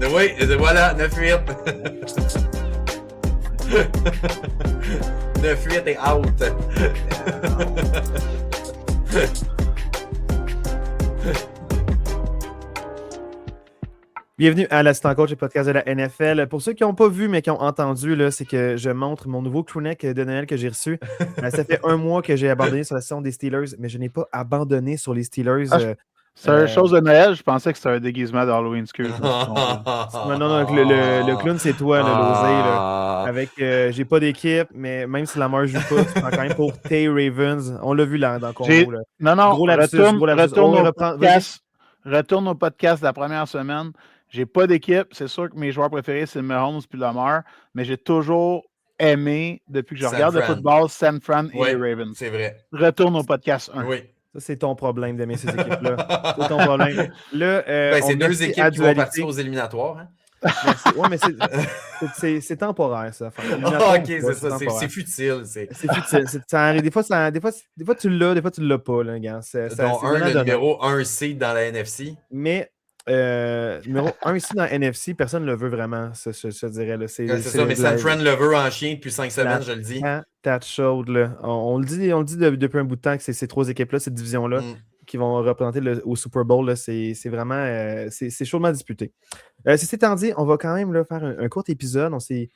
Oui, voilà, 9-8. 9-8 est out. Bienvenue à l'Assistant Coach, le podcast de la NFL. Pour ceux qui n'ont pas vu, mais qui ont entendu, là, c'est que je montre mon nouveau crewneck de Noël que j'ai reçu. Ça fait un mois que j'ai abandonné sur la saison des Steelers, mais je n'ai pas abandonné sur les Steelers. C'est une chose de Noël, je pensais que c'était un déguisement d'Halloween. Excuse. Non, le clown, c'est toi, l'osé. Avec, j'ai pas d'équipe, mais même si Lamar joue pas, tu prends quand même pour Tay Ravens. On l'a vu là dans le combo. Non, gros lapsus, retourne au podcast de la première semaine. J'ai pas d'équipe. C'est sûr que mes joueurs préférés, c'est Mahomes puis Lamar, mais j'ai toujours aimé, depuis que je regarde le football, San Fran et les Ravens. C'est vrai. Retourne au podcast 1. Oui. Ça, c'est ton problème d'aimer ces équipes-là. C'est ton problème. Là, c'est deux équipes qui vont partir aux éliminatoires. Hein? Oui, mais c'est temporaire, ça. OK, c'est ça. C'est futile. C'est futile. Des fois, tu l'as, des fois, tu l'as pas. Là, gars. Donc, le numéro 1 seed dans la NFC. Mais numéro 1 ici dans la NFC, personne ne le veut vraiment, je dirais. Là. C'est ça, mais San Fran le veut en chien depuis 5 semaines, je le dis. Patate chaude, là. On le dit depuis un bout de temps que c'est ces trois équipes-là, cette division-là, qui vont représenter au Super Bowl. Là. C'est vraiment c'est chaudement disputé. Ceci étant dit, on va quand même là, faire un court épisode. On s'est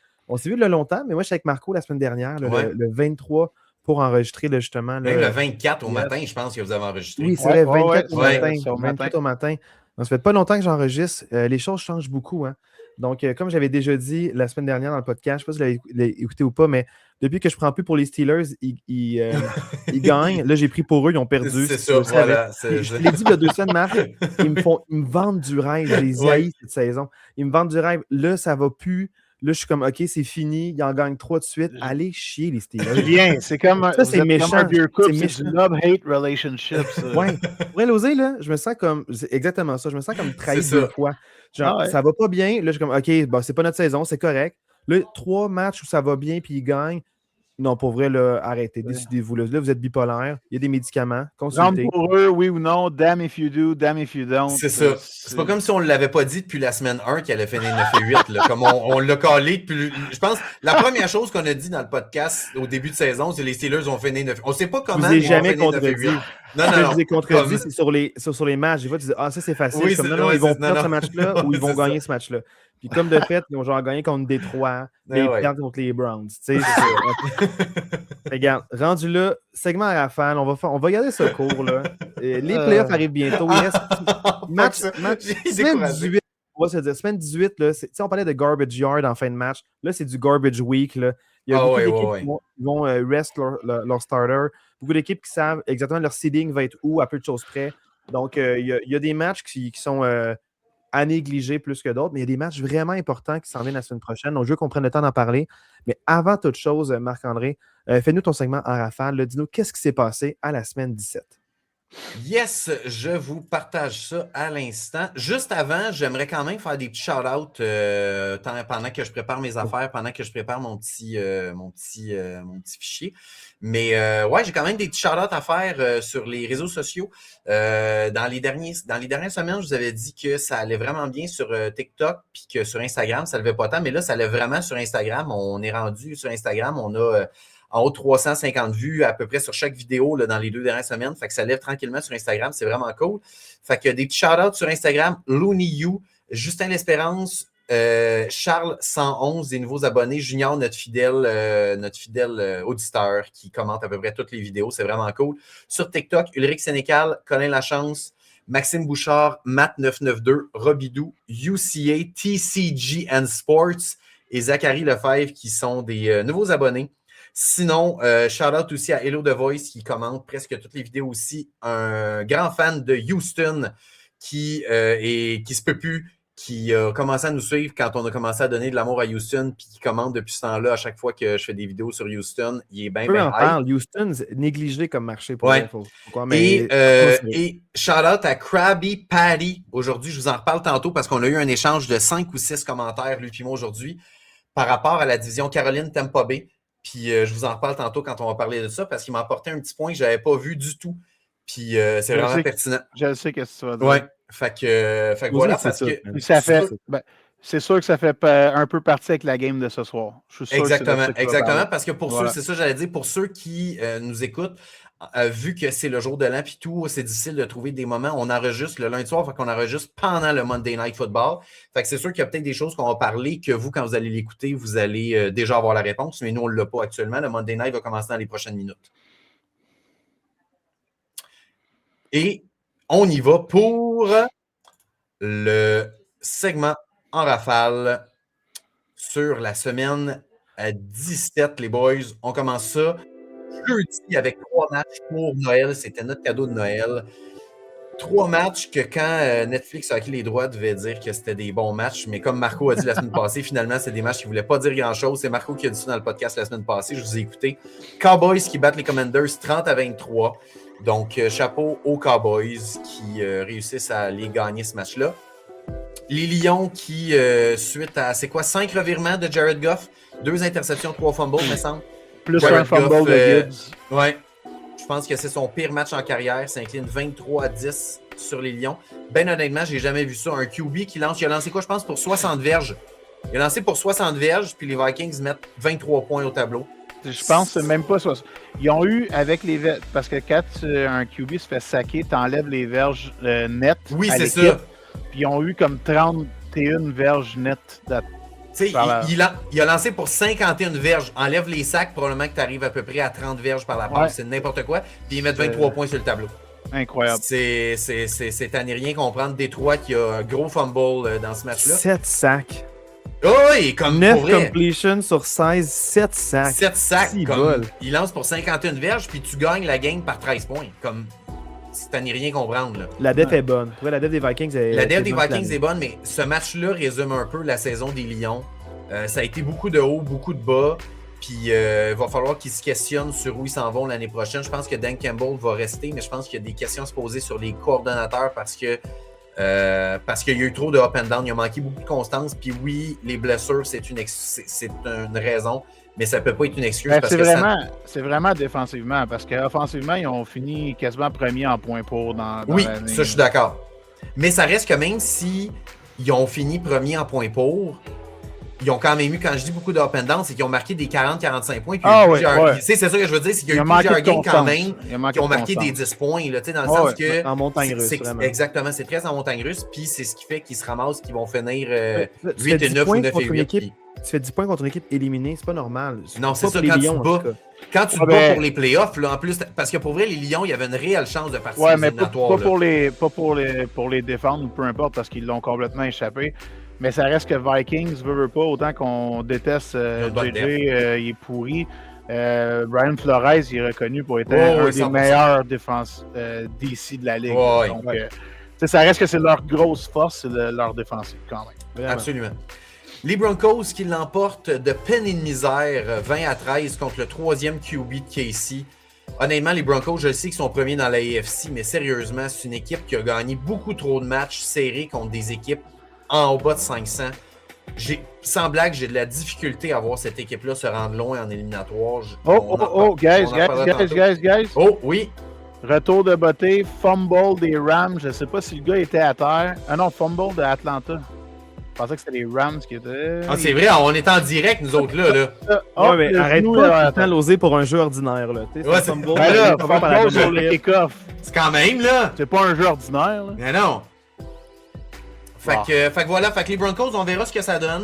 vu là, longtemps, mais moi, je suis avec Marco la semaine dernière, là, le 23, pour enregistrer là, justement. Là, même le 24 au matin, je pense que vous avez enregistré. Oui, c'est vrai, 24 au matin. 24 au matin. Donc, ça fait pas longtemps que j'enregistre. Les choses changent beaucoup. Hein. Donc, comme j'avais déjà dit la semaine dernière dans le podcast, je ne sais pas si vous l'avez écouté ou pas, mais depuis que je ne prends plus pour les Steelers, ils gagnent. Là, j'ai pris pour eux, ils ont perdu. C'est ça, voilà. Je l'ai dit il y a 2 semaines, Marc. Ils me vendent du rêve. Je les haïs cette saison. Ils me vendent du rêve. Là, ça ne va plus. Là, je suis comme, OK, c'est fini. Ils en gagnent 3 de suite. Allez chier, les Steelers. Bien, c'est comme ça, c'est méchant. C'est du love-hate relationship. Oui. Pour l'oser, là, je me sens comme, c'est exactement ça. Je me sens comme trahi 2 fois. Genre, ça va pas bien. Là, je suis comme, OK, bon, c'est pas notre saison, c'est correct. Là, 3 matchs où ça va bien puis ils gagnent. Non, pour vrai, là, arrêtez, décidez-vous. Là, vous êtes bipolaire, il y a des médicaments, consultez. Rentre pour eux, oui ou non, damn if you do, damn if you don't. C'est ça. C'est pas comme si on ne l'avait pas dit depuis la semaine 1 qu'elle a fait les 9-8. Là, comme on l'a collé depuis. Je pense la première chose qu'on a dit dans le podcast au début de saison, c'est les Steelers ont fait les 9. On sait pas comment. Je vous ai jamais contredit. Non. Je vous ai contredit, c'est sur les matchs. Des fois, tu dis, ça c'est facile. Oui, non, ils vont perdre ce match-là ou ils vont gagner ce match-là. Puis comme de fait, ils ont genre gagné contre Détroit, mais ils perdent contre les Browns. Tu sais, regarde, rendu là, segment à rafale, on va garder ce cours là. Les playoffs arrivent bientôt. Il reste match semaine 18. On va se dire, semaine 18, là, on parlait de garbage yard en fin de match. Là, c'est du garbage week. Là. Il y a beaucoup d'équipes qui vont rest leur starter. Beaucoup d'équipes qui savent exactement leur seeding va être où à peu de choses près. Donc, il y a des matchs qui sont à négliger plus que d'autres, mais il y a des matchs vraiment importants qui s'en viennent la semaine prochaine. Donc, je veux qu'on prenne le temps d'en parler. Mais avant toute chose, Marc-André, fais-nous ton segment en rafale. Là, dis-nous qu'est-ce qui s'est passé à la semaine 17. Yes, je vous partage ça à l'instant. Juste avant, j'aimerais quand même faire des petits shout-outs pendant que je prépare mes affaires, pendant que je prépare mon petit fichier. Mais j'ai quand même des petits shout-outs à faire sur les réseaux sociaux. Dans les dernières semaines, je vous avais dit que ça allait vraiment bien sur TikTok puis que sur Instagram, ça ne levait pas tant. Mais là, ça allait vraiment sur Instagram. On est rendu sur Instagram. On a en haut de 350 vues à peu près sur chaque vidéo là, dans les 2 dernières semaines. Fait que ça lève tranquillement sur Instagram. C'est vraiment cool. Fait que des petits shout-outs sur Instagram. Looney You, Justin L'Espérance, Charles 111, des nouveaux abonnés. Junior, notre fidèle auditeur qui commente à peu près toutes les vidéos. C'est vraiment cool. Sur TikTok, Ulrich Sénécal, Colin Lachance, Maxime Bouchard, Matt992, Robidou, UCA, TCG and Sports et Zachary Lefebvre qui sont des nouveaux abonnés. Sinon, shout-out aussi à Hello The Voice qui commente presque toutes les vidéos aussi. Un grand fan de Houston qui se peut plus, qui a commencé à nous suivre quand on a commencé à donner de l'amour à Houston, puis qui commente depuis ce temps-là à chaque fois que je fais des vidéos sur Houston. Il est bien parle. Houston, négligé comme marché pour et shout-out à Krabby Patty. Aujourd'hui, je vous en reparle tantôt parce qu'on a eu un échange de 5 ou 6 commentaires, lui et moi, aujourd'hui, par rapport à la division Caroline-Tampa Bay. Puis je vous en reparle tantôt quand on va parler de ça parce qu'il m'a apporté un petit point que je n'avais pas vu du tout. Puis c'est vraiment pertinent. Je sais ce que tu vas dire. Ouais. Fait que voilà. Parce que ça fait. c'est sûr que ça fait un peu partie avec la game de ce soir. Je suis sûr exactement, parce que pour ceux, c'est ça que j'allais dire, pour ceux qui nous écoutent, vu que c'est le jour de l'an puis tout, c'est difficile de trouver des moments. On enregistre le lundi soir, fait qu'on enregistre pendant le Monday Night Football. Fait que c'est sûr qu'il y a peut-être des choses qu'on va parler que vous, quand vous allez l'écouter, vous allez déjà avoir la réponse, mais nous, on ne l'a pas actuellement. Le Monday Night va commencer dans les prochaines minutes. Et on y va pour le segment en rafale sur la semaine 17, les boys. On commence ça jeudi avec 3 matchs pour Noël. C'était notre cadeau de Noël. 3 matchs que quand Netflix a acquis les droits devait dire que c'était des bons matchs, mais comme Marco a dit la semaine passée, finalement, c'est des matchs qui ne voulaient pas dire grand-chose. C'est Marco qui a dit ça dans le podcast la semaine passée. Je vous ai écouté. Cowboys qui battent les Commanders 30-23. Donc, chapeau aux Cowboys qui réussissent à les gagner ce match-là. Les Lions qui, suite à, 5 revirements de Jared Goff, 2 interceptions, 3 fumbles, me semble. Plus Jared un fumble Goff, de Gibbs. Ouais. Je pense que c'est son pire match en carrière. S'incline 23-10 sur les Lions. Ben honnêtement, j'ai jamais vu ça. Un QB qui lance, il a lancé quoi, je pense, pour 60 verges. Il a lancé pour 60 verges, puis les Vikings mettent 23 points au tableau. Je pense que même pas ça. Ils ont eu avec les verges, parce que quand un QB se fait saquer, t'enlèves les verges nettes. Oui, c'est ça. Puis ils ont eu comme 31 verges nettes. Il a lancé pour 51 verges. Enlève les sacs, probablement que tu arrives à peu près à 30 verges par la passe. Ouais. C'est n'importe quoi. Puis ils mettent 23 points sur le tableau. Incroyable. C'est à n'y rien comprendre. Détroit qui a un gros fumble dans ce match-là. 7 sacs. Oh, oui, comme 9 completions sur 16, 7 sacs. 7 sacs. Il lance pour 51 verges, puis tu gagnes la game par 13 points. Comme c'est à n'y rien comprendre. Là. La def est bonne. La def des Vikings est bonne, mais ce match-là résume un peu la saison des Lions. Ça a été beaucoup de hauts, beaucoup de bas. Puis il va falloir qu'ils se questionnent sur où ils s'en vont l'année prochaine. Je pense que Dan Campbell va rester, mais je pense qu'il y a des questions à se poser sur les coordonnateurs parce qu'il y a eu trop de up and down. Il a manqué beaucoup de constance. Puis oui, les blessures, c'est une raison. Mais ça ne peut pas être une excuse. C'est vraiment défensivement, parce qu'offensivement, ils ont fini quasiment premier en points pour dans oui, l'année. Ça, je suis d'accord. Mais ça reste que même si ils ont fini premier en points pour, ils ont quand même eu, quand je dis beaucoup de up and down, c'est qu'ils ont marqué des 40-45 points. Puis c'est ça que je veux dire, c'est qu'il y a eu plusieurs games quand même qui ont marqué des 10 points. Là, dans le sens que. En montagne russe. Exactement, c'est très en montagne russe. Puis c'est ce qui fait qu'ils se ramassent, qu'ils vont finir 8-9 ou 9-8. Tu fais 10 points contre une équipe éliminée, c'est pas normal. Non, c'est ça, quand tu bats. Quand tu te bats pour les playoffs, là, en plus, parce que pour vrai, les Lions, il y avait une réelle chance de participer aux éliminatoires. Pas pour les défendre ou peu importe, parce qu'ils l'ont complètement échappé. Mais ça reste que Vikings veut pas, autant qu'on déteste JJ, il est pourri. Brian Flores, il est reconnu pour être un des meilleurs défenses d'ici de la Ligue. Donc, ça reste que c'est leur grosse force, c'est leur défensive quand même. Vraiment. Absolument. Les Broncos qui l'emportent de peine et de misère 20-13 contre le 3e QB de KC. Honnêtement, les Broncos, je sais qu'ils sont premiers dans la AFC, mais sérieusement, c'est une équipe qui a gagné beaucoup trop de matchs serrés contre des équipes en bas de 500. Sans blague, j'ai de la difficulté à voir cette équipe-là se rendre loin en éliminatoire. Guys. Oh, oui. Retour de beauté, fumble des Rams. Je ne sais pas si le gars était à terre. Ah non, fumble de Atlanta. Je pensais que c'était les Rams qui étaient. Ah, c'est vrai, on est en direct, nous autres, là. Ouais, mais arrête pas tout le temps l'oser pour un jeu ordinaire, là. Fumble sur le kick-off. C'est quand même, là. C'est pas un jeu ordinaire, là. Mais non. Fait que voilà, les Broncos, on verra ce que ça donne.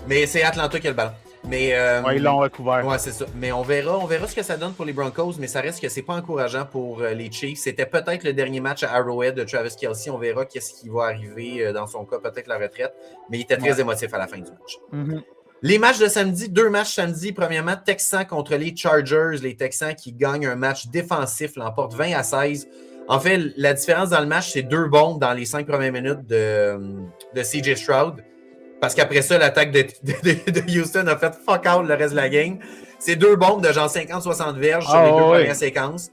Mais c'est Atlanta qui a le ballon. Mais, ils l'ont recouvert. Ouais, c'est ça. Mais on verra ce que ça donne pour les Broncos, mais ça reste que c'est pas encourageant pour les Chiefs. C'était peut-être le dernier match à Arrowhead de Travis Kelce. On verra qu'est-ce qui va arriver dans son cas, peut-être la retraite. Mais il était très émotif à la fin du match. Mm-hmm. Les matchs de samedi, 2 matchs samedi. Premièrement, Texans contre les Chargers. Les Texans qui gagnent un match défensif, l'emportent 20-16. En fait, la différence dans le match, c'est 2 bombes dans les 5 premières minutes de CJ Stroud. Parce qu'après ça, l'attaque de Houston a fait fuck out le reste de la game. C'est 2 bombes de genre 50-60 verges sur les 2 premières séquences.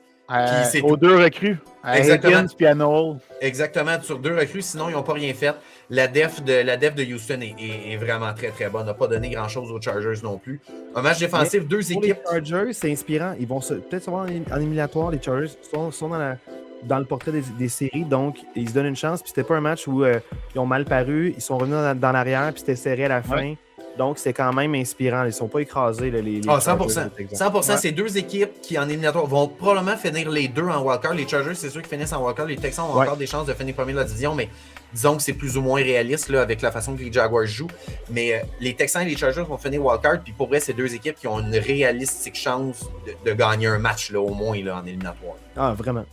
Aux 2 recrues. Exactement. Puis à Noel. Exactement, sur 2 recrues, sinon ils n'ont pas rien fait. La def de Houston est vraiment très très bonne. N'a pas donné grand-chose aux Chargers non plus. Un match défensif, mais 2 équipes. Les Chargers, c'est inspirant. Ils vont peut-être se voir en éliminatoire. Les Chargers sont dans la dans le portrait des séries, donc ils se donnent une chance. Puis c'était pas un match où ils ont mal paru, ils sont revenus dans l'arrière, puis c'était serré à la fin. Ouais. Donc c'est quand même inspirant. Ils sont pas écrasés, là, les 100%. 100%, Ouais. c'est deux équipes qui, en éliminatoire, vont probablement finir les deux en wildcard. Les Chargers, c'est sûr qu'ils finissent en wildcard. Les Texans ont encore des chances de finir premier de la division, mais disons que c'est plus ou moins réaliste là, avec la façon que les Jaguars jouent. Mais les Texans et les Chargers vont finir wildcard, puis pour vrai, c'est deux équipes qui ont une réalistique chance de gagner un match, là, au moins, là, en éliminatoire. Ah, vraiment.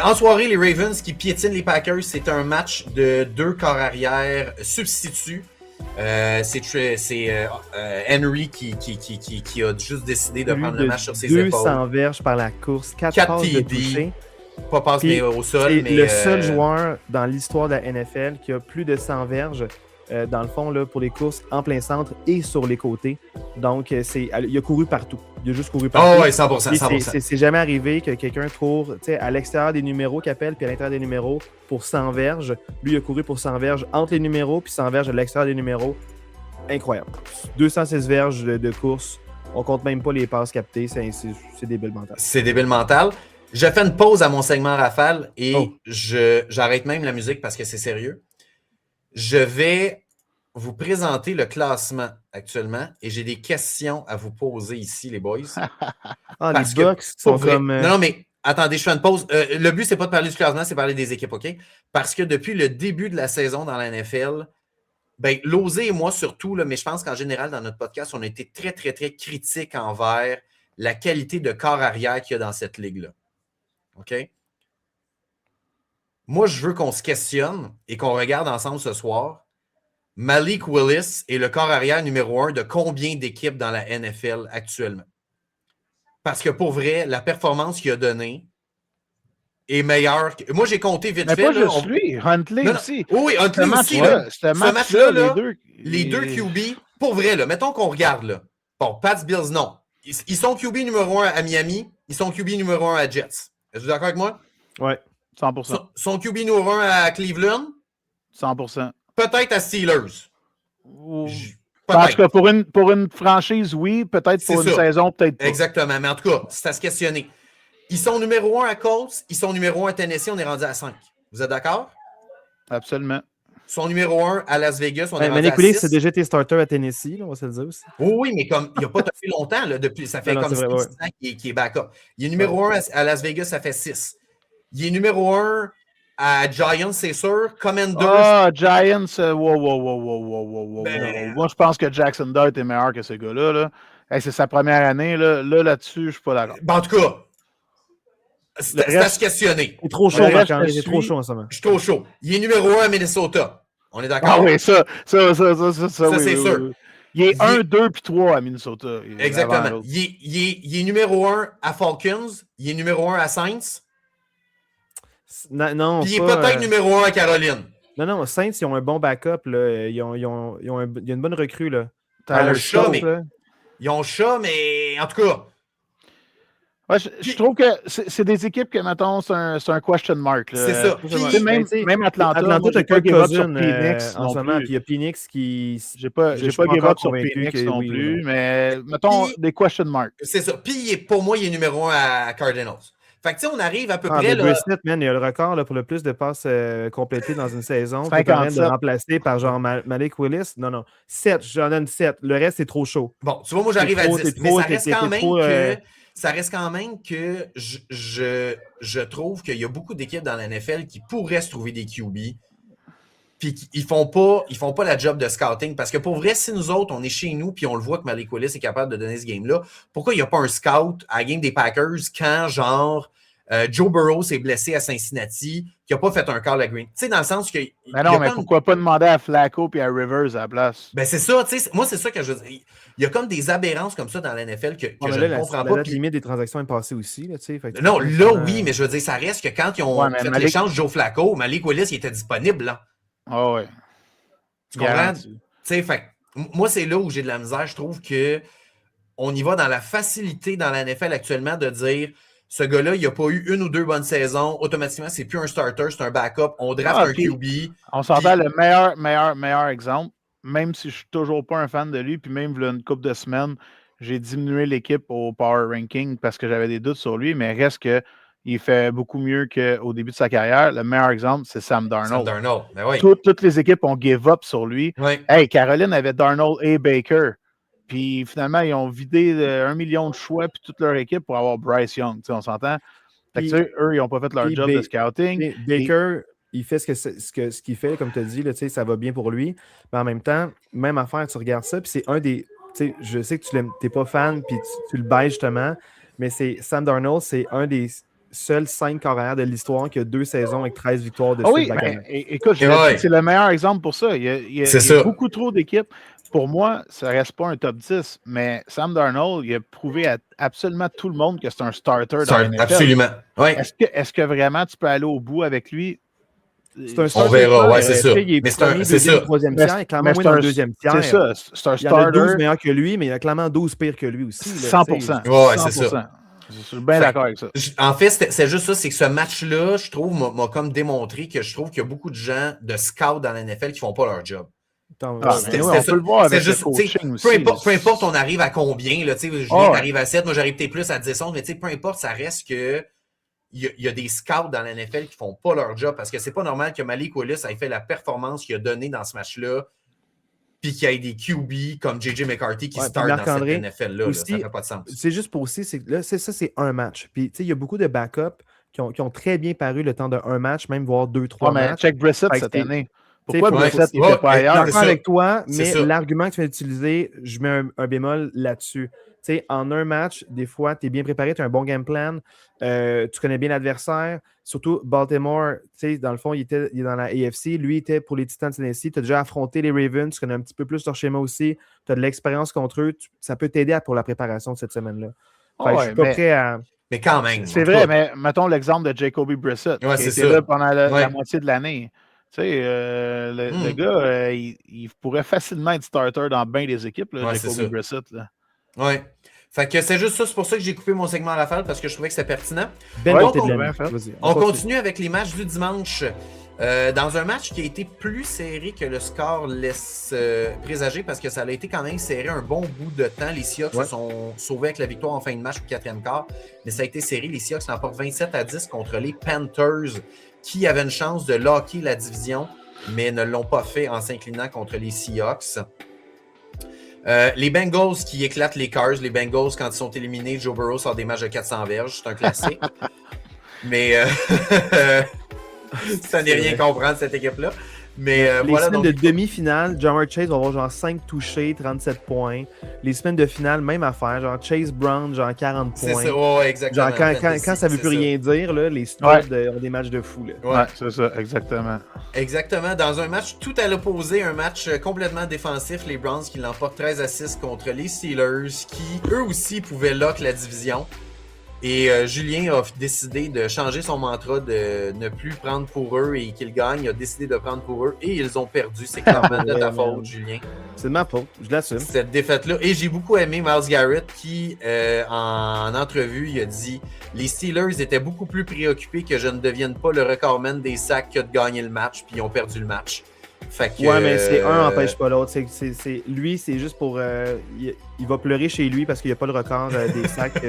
En soirée, les Ravens qui piétinent les Packers, c'est un match de deux corps arrière substituts. C'est Henry qui a juste décidé de prendre le match sur ses épaules. 200 verges par la course, 4 passes de toucher. Pas passe mais au sol. C'est mais le seul joueur dans l'histoire de la NFL qui a plus de 100 verges, dans le fond, là, pour les courses en plein centre et sur les côtés. Donc, il a couru partout. Il a juste couru partout. Oh ouais, 100%. 100%. C'est jamais arrivé que quelqu'un court à l'extérieur des numéros qu'il appelle, puis à l'intérieur des numéros pour 100 verges. Lui, il a couru pour 100 verges entre les numéros, puis 100 verges à l'extérieur des numéros. Incroyable. 206 verges de course. On compte même pas les passes captées. C'est débile mental. C'est débile mental. Je fais une pause à mon segment rafale et j'arrête même la musique parce que c'est sérieux. Je vais vous présenter le classement actuellement et j'ai des questions à vous poser ici, les boys. Les Bucks sont comme... Non, mais attendez, je fais une pause. Le but, c'est pas de parler du classement, c'est de parler des équipes, OK? Parce que depuis le début de la saison dans la NFL, ben, Losé et moi surtout, là, mais je pense qu'en général, dans notre podcast, on a été très, très, très critiques envers la qualité de corps arrière qu'il y a dans cette ligue-là. OK? Moi, je veux qu'on se questionne et qu'on regarde ensemble ce soir. Malik Willis est le corps arrière numéro 1 de combien d'équipes dans la NFL actuellement? Parce que pour vrai, la performance qu'il a donnée est meilleure. Moi, j'ai compté vite fait. Mais pas juste lui, Huntley aussi. Oui, Huntley aussi. Ce match-là, les deux QB, pour vrai, là, mettons qu'on regarde. Là. Bon, Pats, Bills, non. Ils sont QB numéro 1 à Miami. Ils sont QB numéro 1 à Jets. Êtes-vous d'accord avec moi? Oui, 100%. Son QB numéro 1 à Cleveland? 100%. Peut-être à Steelers. Parce que pour une franchise, oui. Peut-être pour une saison, peut-être pas. Exactement. Mais en tout cas, c'est à se questionner. Ils sont numéro 1 à Colts. Ils sont numéro 1 à Tennessee. On est rendu à 5. Vous êtes d'accord? Absolument. Ils sont numéro 1 à Las Vegas. On est rendu à 6. Malik c'est déjà tes starters à Tennessee, là, on va se le dire aussi. Oui, mais comme il n'a pas fait longtemps, là, depuis, ça fait comme 6 ans qu'il est backup. Il est numéro 1 à Las Vegas, ça fait 6. Il est numéro 1 à Giants, c'est sûr. Commanders. Ah, Giants, wow. Moi, je pense que Jackson Dart est meilleur que ce gars-là. Là. Hey, c'est sa première année. Là-dessus, je ne suis pas d'accord. Ben, en tout cas, c'est à se questionner. C'est trop chaud, c'est trop chaud en ce moment. Je suis trop chaud. Il est numéro 1 à Minnesota. On est d'accord? Ah oui, ça c'est oui, sûr. Oui. Il est 1, 2 puis 3 à Minnesota. Exactement. Il est numéro 1 à Falcons. Il est numéro 1 à Saints. Non, puis il est peut-être numéro 1 à Caroline. Non, Saints, ils ont un bon backup. Là. Il y a une bonne recrue. Là. Ils ont Shaw, mais en tout cas. Ouais, je trouve que c'est des équipes que, mettons, c'est un question mark. C'est ça. Même Atlanta, t'as pas give up sur Phoenix en ce moment. Puis il y a Phoenix qui... J'ai pas give up sur Phoenix non plus, mais mettons des question marks. C'est ça. Puis pour moi, il est numéro 1 à Cardinals. Fait que tu sais, on arrive à peu près. Brissett, man, il a le record là, pour le plus de passes complétées dans une saison. 57. De remplacer par genre Malik Willis. Non. 7, j'en donne 7. Le reste, c'est trop chaud. Bon, tu vois, moi, j'arrive à 10. Mais ça reste quand même que je trouve qu'il y a beaucoup d'équipes dans la NFL qui pourraient se trouver des QB. Puis ils font pas la job de scouting. Parce que pour vrai, si nous autres, on est chez nous puis on le voit que Malik Willis est capable de donner ce game-là, pourquoi il n'y a pas un scout à la game des Packers quand, genre, Joe Burrow s'est blessé à Cincinnati, qui n'a pas fait un call à Green? Tu sais, dans le sens que... Mais non, mais pourquoi pas demander à Flacco et à Rivers à la place? Ben c'est ça, tu sais, moi c'est ça que je veux dire. Il y a comme des aberrances comme ça dans la NFL que je ne comprends pas. La limite des transactions est passée aussi, là, tu sais. Non, là, oui, mais je veux dire, ça reste que quand ils ont fait l'échange de Joe Flacco, Malik Willis, il était disponible, là. Ah ouais. Tu comprends? Tu sais, fait moi, c'est là où j'ai de la misère. Je trouve que on y va dans la facilité dans la NFL actuellement de dire ce gars-là, il n'a pas eu une ou deux bonnes saisons. Automatiquement, c'est plus un starter, c'est un backup. On draft un QB. On s'entend le meilleur exemple, même si je suis toujours pas un fan de lui, puis même une couple de semaines, j'ai diminué l'équipe au Power Ranking parce que j'avais des doutes sur lui, mais reste que il fait beaucoup mieux qu'au début de sa carrière. Le meilleur exemple, c'est Sam Darnold. Sam Darnold, ben oui. Toutes les équipes ont give up sur lui. Oui. Hey, Caroline avait Darnold et Baker. Puis finalement, ils ont vidé 1 million de choix puis toute leur équipe pour avoir Bryce Young. On s'entend? Fait que, eux, ils n'ont pas fait leur job de scouting. Baker, il fait ce qu'il fait, comme tu as dit, là, ça va bien pour lui. Mais en même temps, même affaire, tu regardes ça, puis c'est un des. Je sais que tu n'es pas fan, puis tu le baises justement, mais Sam Darnold, c'est un des seuls 5 carrières de l'histoire qui a 2 saisons avec 13 victoires de suite. Écoute, c'est le meilleur exemple pour ça. Il y a beaucoup trop d'équipes. Pour moi, ça ne reste pas un top 10, mais Sam Darnold, il a prouvé à absolument tout le monde que c'est un starter dans la NFL. Absolument. Oui. Est-ce que vraiment tu peux aller au bout avec lui? On verra, ouais, c'est ça. Mais c'est ça. Troisième tiers, il est clairement moins dans le deuxième tiers. C'est ça, c'est un starter. Il y en a 12 meilleurs que lui, mais il y en a clairement 12 pires que lui aussi. 100%. Ouais, c'est ça. Je suis bien d'accord avec ça. En fait, c'est juste ça, c'est que ce match-là, je trouve, m'a comme démontré que je trouve qu'il y a beaucoup de gens de scouts dans la NFL qui ne font pas leur job. On peut le voir avec le coaching aussi. Peu importe on arrive à combien, là, Julien arrive à 7, moi j'arrive peut-être plus à 10, 11, mais peu importe, ça reste que il y a des scouts dans la NFL qui ne font pas leur job parce que c'est pas normal que Malik Willis ait fait la performance qu'il a donnée dans ce match-là puis qu'il y ait des QB comme J.J. McCarthy qui start dans cette NFL-là. Ça ne fait pas de sens. C'est juste pour aussi, c'est un match. Puis il y a beaucoup de backups qui ont très bien paru le temps d'un match, même voire 2-3 matchs. Check Brissett cette année. Pourquoi Brissett n'était pas ailleurs? Je suis d'accord avec toi, mais l'argument que tu viens d'utiliser, je mets un bémol là-dessus. En un match, des fois, tu es bien préparé, tu as un bon game plan, tu connais bien l'adversaire. Surtout Baltimore, dans le fond, il est dans la AFC. Lui, il était pour les Titans de Tennessee. Tu as déjà affronté les Ravens, tu connais un petit peu plus leur schéma aussi. Tu as de l'expérience contre eux. Ça peut t'aider pour la préparation de cette semaine-là. Je suis pas prêt à... Mais quand même. C'est vrai, mais mettons l'exemple de Jacoby Brissett, qui était là pendant la moitié de l'année. Le gars, il pourrait facilement être starter dans bien des équipes, là, Jacoby Brissett. Oui. Fait que c'est juste ça, c'est pour ça que j'ai coupé mon segment à la fin parce que je trouvais que c'était pertinent. On continue avec les matchs du dimanche. Dans un match qui a été plus serré que le score laisse présager parce que ça a été quand même serré un bon bout de temps. Les Seahawks se sont sauvés avec la victoire en fin de match au 4e quart, mais ça a été serré. Les Seahawks l'emportent 27-10 contre les Panthers qui avaient une chance de locker la division, mais ne l'ont pas fait en s'inclinant contre les Seahawks. Les Bengals qui éclatent les Cards. Les Bengals, quand ils sont éliminés, Joe Burrow sort des matchs de 400 verges. C'est un classique. Mais ça n'est rien comprendre, cette équipe-là. Mais les semaines de demi-finale, Ja'Marr Chase va avoir genre 5 touchés, 37 points. Les semaines de finale, même affaire. Genre Chase Brown, genre 40 points. C'est ça, exactement. Genre quand ça veut plus rien dire, là, les Steelers ont des matchs de fou. Ouais, c'est ça, exactement. Exactement. Dans un match tout à l'opposé, un match complètement défensif, les Browns qui l'emportent 13-6 contre les Steelers, qui eux aussi pouvaient lock la division. Et Julien a décidé de changer son mantra de ne plus prendre pour eux et qu'ils gagnent. Il a décidé de prendre pour eux et ils ont perdu. C'est clairement de ta faute, Julien. C'est de ma faute, je l'assume. Cette défaite-là. Et j'ai beaucoup aimé Myles Garrett qui, en entrevue, il a dit « Les Steelers étaient beaucoup plus préoccupés que je ne devienne pas le recordman des sacs que de gagner le match, puis ils ont perdu le match. » Ouais, mais c'est un n'empêche pas l'autre. Lui, c'est juste pour... il va pleurer chez lui parce qu'il n'y a pas le record des sacs...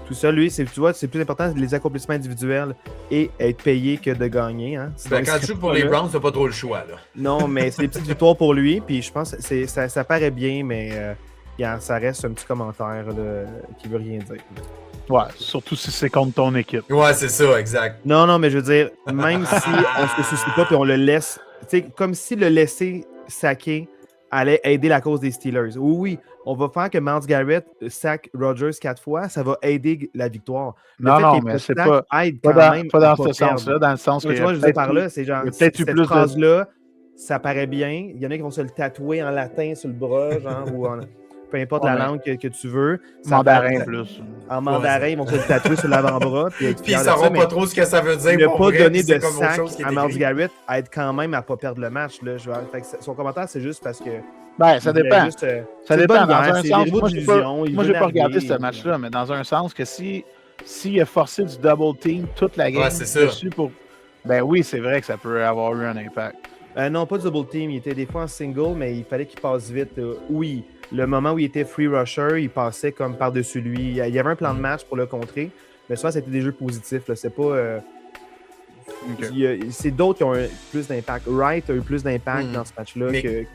Tout ça, lui, tu vois, c'est plus important les accomplissements individuels et être payé que de gagner. Hein. Quand tu joues pour les Browns, t'as pas trop le choix. Là. Non, mais c'est des petites victoires pour lui. Puis je pense que ça paraît bien, mais ça reste un petit commentaire là, qui veut rien dire. Ouais, surtout si c'est contre ton équipe. Ouais, c'est ça, exact. Non, mais je veux dire, même si on se soucie pas puis on le laisse, tu sais, comme si le laisser saquer allait aider la cause des Steelers. Oui, on va faire que Myles Garrett sack Rodgers 4 fois, ça va aider la victoire. Non, mais c'est pas dans ce sens-là, dans le sens que... Tu vois, je veux par là, c'est genre, cette phrase-là, ça paraît bien. Il y en a qui vont se le tatouer en latin sur le bras, genre, ou en... peu importe la langue que tu veux. Mandarin plus. En mandarin, ils vont se le tatouer sur l'avant-bras. Puis ils ne sauront pas trop ce que ça veut dire. Ne pas donner de sac à Myles Garrett, à être quand même à ne pas perdre le match. Là. Son commentaire, c'est juste parce que... Ben, ça dépend. Juste, ça dépend. Dans un sens, moi, je n'ai pas regardé ce match-là, mais dans un sens que s'il a forcé du double team toute la game dessus pour... Ben oui, c'est vrai que ça peut avoir eu un impact. Non, pas du double team. Il était des fois en single, mais il fallait qu'il passe vite. Oui, le moment où il était free rusher, il passait comme par-dessus lui. Il y avait un plan de match pour le contrer. Mais souvent, c'était des jeux positifs. Là. C'est pas. C'est d'autres qui ont plus d'impact. Wright a eu plus d'impact dans ce match-là que...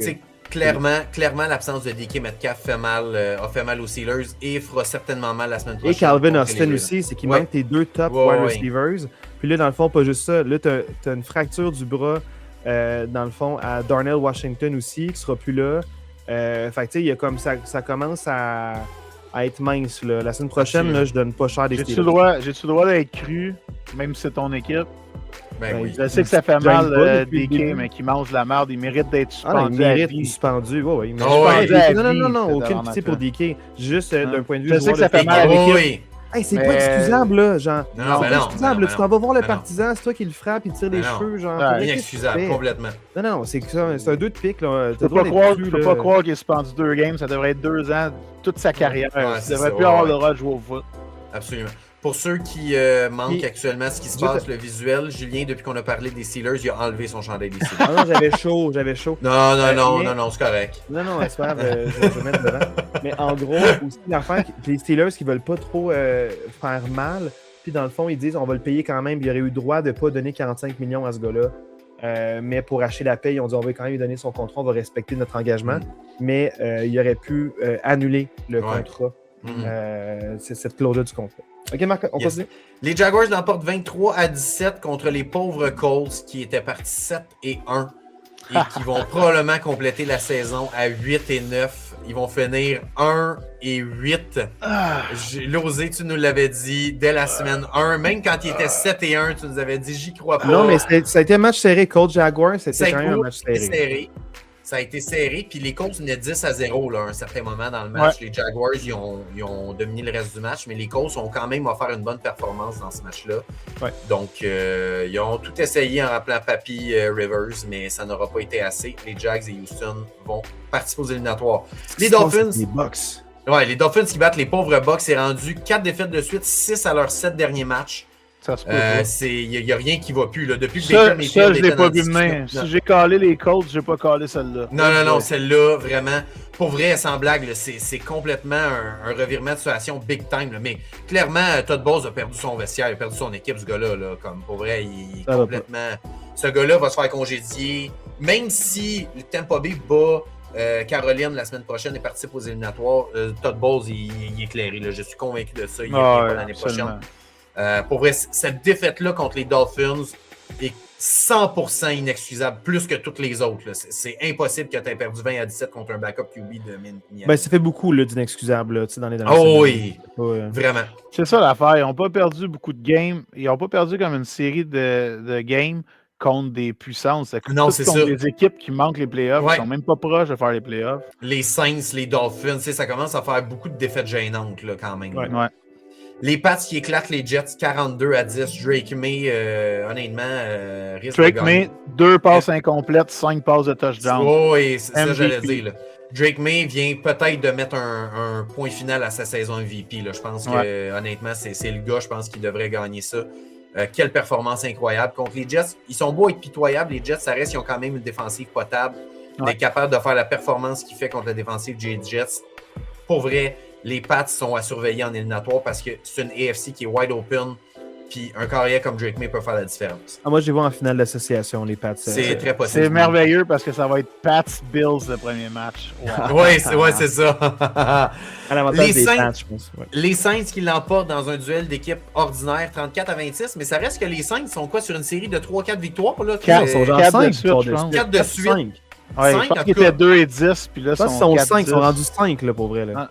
Clairement, l'absence de DK Metcalf a fait mal aux Steelers et fera certainement mal la semaine prochaine. Et Calvin Austin aussi, c'est qu'il manque tes 2 top wide receivers. Puis là, dans le fond, pas juste ça. Là, t'as une fracture du bras, dans le fond, à Darnell Washington aussi, qui sera plus là. Fait que tu sais, il y a comme ça commence à être mince. Là. La semaine prochaine, là, je donne pas cher des Steelers. J'ai-tu le droit d'être cru, même si c'est ton équipe? Ben oui. Je sais que ça fait mal, DK, mais qui mange la merde. Il mérite d'être suspendu. Il mérite d'être suspendu. Ouais, non, aucune pitié pour DK. Juste d'un point de vue je sais que ça fait mal à l'équipe. Hey, c'est pas excusable, là. Genre, non, c'est pas excusable. Tu t'en vas voir le partisan, c'est toi qui le frappe, il tire les cheveux. Genre, inexcusable, complètement. Non, c'est un 2 de pique. Là. Tu peux pas croire qu'il est suspendu 2 games. Ça devrait être 2 ans, toute sa carrière. Il devrait plus avoir le droit de jouer au foot. Absolument. Pour ceux qui manquent actuellement ce qui se passe, le visuel, Julien, depuis qu'on a parlé des Steelers, il a enlevé son chandail des Steelers. Ah non, j'avais chaud. Non, c'est correct. Non, c'est pas grave, je vais mettre devant. Mais en gros, aussi, l'affaire, les Steelers qui veulent pas trop faire mal, puis dans le fond, ils disent on va le payer quand même, il aurait eu droit de ne pas donner 45 millions à ce gars-là. Mais pour acheter la paye, on dit on va quand même lui donner son contrat, on va respecter notre engagement. Mais il aurait pu annuler le contrat. C'est cette clause-là du contrat. OK, Marc, on continue. Les Jaguars l'emportent 23-17 contre les pauvres Colts qui étaient partis 7-1 et qui vont probablement compléter la saison à 8-9. Ils vont finir 1-8. Losé, tu nous l'avais dit dès la semaine 1. Même quand il était 7-1, tu nous avais dit j'y crois pas. Non, mais ça a été un match serré. Colts-Jaguars, c'était quand même un match serré. Ça a été serré, puis les Colts venaient 10-0 là, à un certain moment dans le match. Les Jaguars, ils ont dominé le reste du match, mais les Colts ont quand même offert une bonne performance dans ce match-là. Donc, ils ont tout essayé en rappelant Papi Rivers, mais ça n'aura pas été assez. Les Jags et Houston vont participer aux éliminatoires. Les Dolphins... Les Bucks. Ouais, les Dolphins qui battent les pauvres Bucks, c'est rendu 4 défaites de suite, 6 à leurs 7 derniers matchs. Il n'y a rien qui va plus. Là. Depuis que Baker Mayfield je l'ai pas vu de main. Si j'ai calé les Colts, j'ai pas calé celle-là. Non, celle-là, vraiment, pour vrai, sans blague, là, c'est complètement un revirement de situation big time. Là. Mais clairement, Todd Bowles a perdu son vestiaire, il a perdu son équipe, ce gars-là. Là, comme, pour vrai, il est complètement... Ce gars-là va se faire congédier. Même si le Tampa Bay bat Caroline la semaine prochaine et participe aux éliminatoires, Todd Bowles, il est éclairé. Là. Je suis convaincu de ça. Il revient pas l'année prochaine. Pour vrai, cette défaite-là contre les Dolphins est 100% inexcusable, plus que toutes les autres. Là. C'est impossible que tu aies perdu 20-17 contre un backup QB de Miami. Ben, ça fait beaucoup d'inexcusables dans les dernières semaines. Oui, vraiment. C'est ça l'affaire. Ils n'ont pas perdu beaucoup de games. Ils n'ont pas perdu comme une série de games contre des puissances. Non, c'est contre ça. des équipes qui manquent les playoffs. Ils sont même pas proches de faire les playoffs. Les Saints, les Dolphins, ça commence à faire beaucoup de défaites gênantes là, quand même. Ouais. Les Pats qui éclatent les Jets 42-10. Drake May, honnêtement, risque Drake de gagner. May, 2 passes incomplètes, 5 passes de touchdown. Oui, c'est ça que j'allais dire. Là. Drake May vient peut-être de mettre un point final à sa saison MVP. Là. Je pense que, honnêtement, c'est le gars, je pense, qui devrait gagner ça. Quelle performance incroyable. Contre les Jets, ils sont beaux être pitoyables. Les Jets, ça reste, ils ont quand même une défensive potable. D'être capable de faire la performance qu'il fait contre la défensive des Jets. Pour vrai, les Pats sont à surveiller en éliminatoire parce que c'est une AFC qui est wide open. Puis un carrière comme Drake May peut faire la différence. Moi, je les vois en finale d'association, les Pats. C'est très possible. C'est merveilleux parce que ça va être Pats-Bills le premier match. Wow. c'est ça. Les Saints qui l'emportent dans un duel d'équipe ordinaire 34-26, mais ça reste que les Saints sont quoi sur une série de 3-4 victoires? Là, 4, sont genre 5 de suite. 4 de suite. 5. Ouais, 5, je pense qu'ils étaient 2-10, puis là, ils sont 5, ils sont rendus 5 là, pour vrai. Là.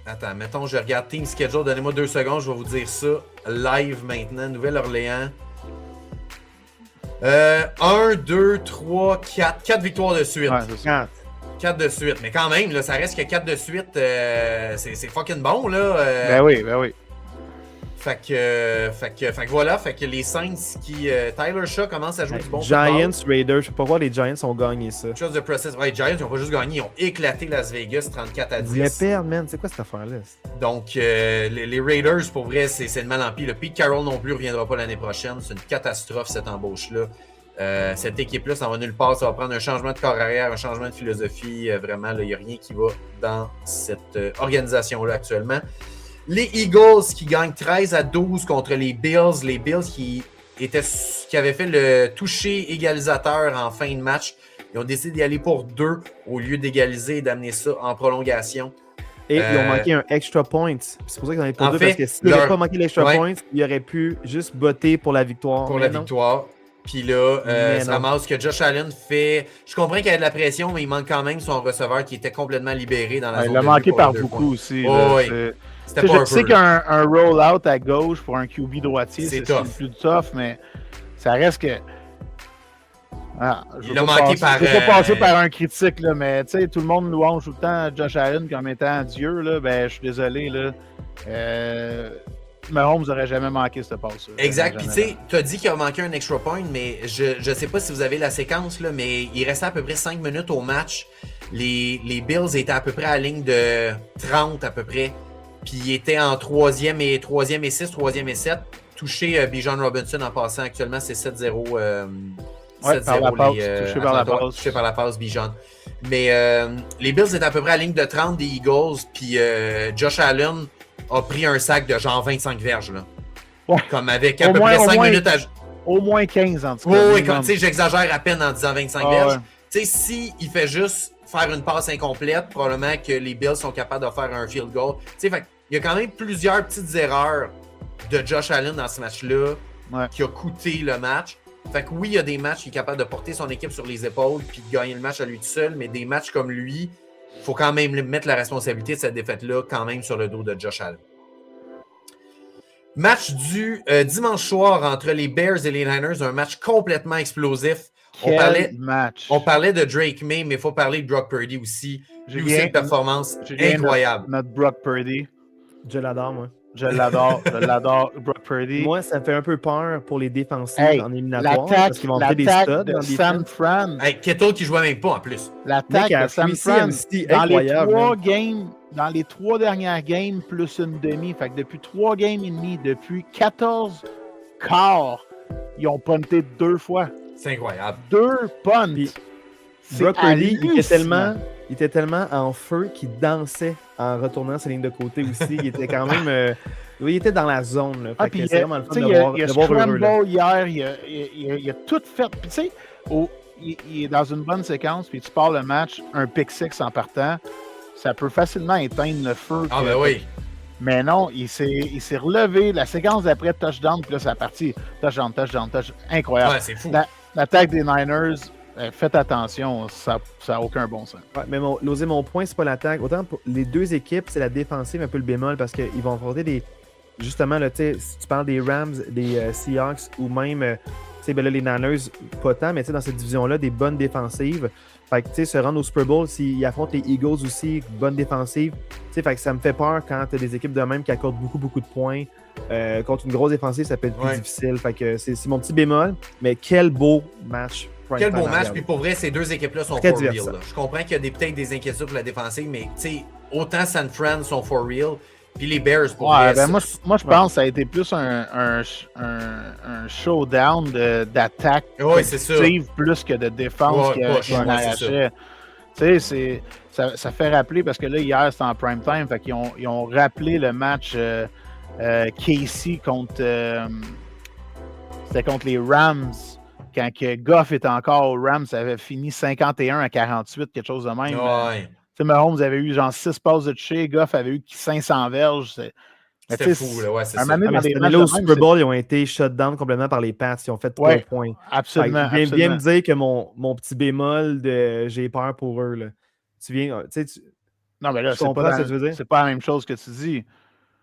Attends, mettons, je regarde Team Schedule. Donnez-moi 2 secondes, je vais vous dire ça live maintenant. Nouvelle-Orléans. 1, 2, 3, 4. 4 victoires de suite. Ouais, c'est ça. 4 de suite. Mais quand même, là, ça reste que 4 de suite. C'est fucking bon, là. Ben oui. Fait que voilà, fait que les Saints qui... Tyler Shaw commence à jouer du bon Giants, Raiders, je sais pas quoi, les Giants ont gagné ça. Chose de process. Ouais, les Giants, ils ont pas juste gagné, ils ont éclaté Las Vegas 34-10. Ils voulaient perdre, man. C'est quoi cette affaire-là? Donc, les Raiders, pour vrai, c'est le mal en pis. Le Pete Carroll non plus reviendra pas l'année prochaine. C'est une catastrophe, cette embauche-là. Cette équipe-là, ça va nulle part. Ça va prendre un changement de corps arrière, un changement de philosophie. Vraiment, il n'y a rien qui va dans cette organisation-là actuellement. Les Eagles qui gagnent 13-12 contre les Bills. Les Bills qui avaient fait le toucher égalisateur en fin de match. Ils ont décidé d'y aller pour 2 au lieu d'égaliser et d'amener ça en prolongation. Et ils ont manqué un extra point. C'est pour ça qu'ils en ont pour 2, parce que s'ils n'avaient pas manqué l'extra point, ils auraient pu juste botter pour la victoire. Victoire. Puis là, ça ramasse que Josh Allen fait. Je comprends qu'il y a de la pression, mais il manque quand même son receveur qui était complètement libéré dans la zone. Il l'a manqué par beaucoup aussi. C'était pas je sais qu'un roll-out à gauche pour un QB droitier, c'est le plus tough, mais ça reste que. Il a manqué par. Je ne vais pas passer par un critique, là, mais tout le monde louange tout le temps Josh Allen comme étant Dieu. Là, ben, je suis désolé. Là, Mahomes n'aurait jamais manqué cette passe. Exact. Puis tu sais, tu as dit qu'il a manqué un extra point, mais je ne sais pas si vous avez la séquence, là, mais il restait à peu près 5 minutes au match. Les Bills étaient à peu près à la ligne de 30 à peu près. Puis ils étaient en 3e et 6, 3e et 7. Touché Bijan Robinson en passant actuellement, c'est 7-0. Touché par la passe, Bijan. Mais les Bills étaient à peu près à la ligne de 30 des Eagles. Puis Josh Allen a pris un sac de genre 25 verges. Là. Ouais. Comme avec à peu près 5 minutes à... Au moins 15 en tout cas. Oui, tu sais, j'exagère à peine en disant 25 verges. Tu sais, s'il fait juste faire une passe incomplète, probablement que les Bills sont capables de faire un field goal. Tu sais, il y a quand même plusieurs petites erreurs de Josh Allen dans ce match-là qui a coûté le match. Fait que oui, il y a des matchs qui est capable de porter son équipe sur les épaules puis de gagner le match à lui tout seul, mais des matchs comme lui, il faut quand même mettre la responsabilité de cette défaite-là quand même sur le dos de Josh Allen. Match du dimanche soir entre les Bears et les Niners, un match complètement explosif. On parlait de Drake May, mais il faut parler de Brock Purdy aussi. Lui aussi, une performance incroyable. Notre Brock Purdy. Je l'adore, moi. Je l'adore, Brock Purdy. Moi, ça me fait un peu peur pour les défensives en éliminatoire. Parce qu'ils vont faire des studs de San Fran. Kettle qui jouait même pas en plus. L'attaque de San Fran dans les 3 dernières games plus une demi. Fait que depuis 3 games et demi, depuis 14 quarts, ils ont punté 2 fois. C'est incroyable. 2 punts. Brock Purdy, il était tellement en feu qu'il dansait en retournant ses lignes de côté aussi. Il était quand même... il était dans la zone. Là. C'est vraiment le fun de voir Scramble hier, il a tout fait. Puis tu sais, il est dans une bonne séquence, puis tu pars le match, un pick six en partant, ça peut facilement éteindre le feu. Ah ben oui. Mais non, il s'est relevé. La séquence d'après touchdown, puis là, c'est parti. Touchdown. Incroyable. Ouais, c'est fou. L'attaque des Niners... faites attention, ça n'a aucun bon sens. Ouais, mais mon point, c'est pas l'attaque. Autant pour les deux équipes, c'est la défensive un peu le bémol parce qu'ils vont affronter des. Justement, là, si tu parles des Rams, des Seahawks ou même ben là, les Niners, pas tant, mais dans cette division-là, des bonnes défensives. Fait que se rendre au Super Bowl, s'ils affrontent les Eagles aussi, bonne défensive. Fait que ça me fait peur quand tu as des équipes de même qui accordent beaucoup de points. Contre une grosse défensive, ça peut être plus difficile. Fait que c'est mon petit bémol. Mais quel beau match. Quel beau match, puis pour vrai, ces deux équipes-là sont for real. Là. Je comprends qu'il y a peut-être des inquiétudes pour la défensive, mais autant San Fran sont for real, puis les Bears pour vrai. Moi, je pense que ça a été plus un showdown d'attaque plus que de défense qu'on arrachait. Ça fait rappeler, parce que là, hier, c'était en prime time, fait qu'ils ont rappelé le match Casey contre les Rams. Quand Goff était encore aux Rams, ça avait fini 51-48, quelque chose de même. Ouais. Mahomes avait eu genre 6 passes de toucher, Goff avait eu 500 verges. C'était fou, là, c'est ça. Là, au Super Bowl, ils ont été shut down complètement par les Pats. Ils ont fait 3 points. Absolument. Viens me dire que mon petit bémol de j'ai peur pour eux. Là. Non, mais là, c'est pas la même chose que tu dis.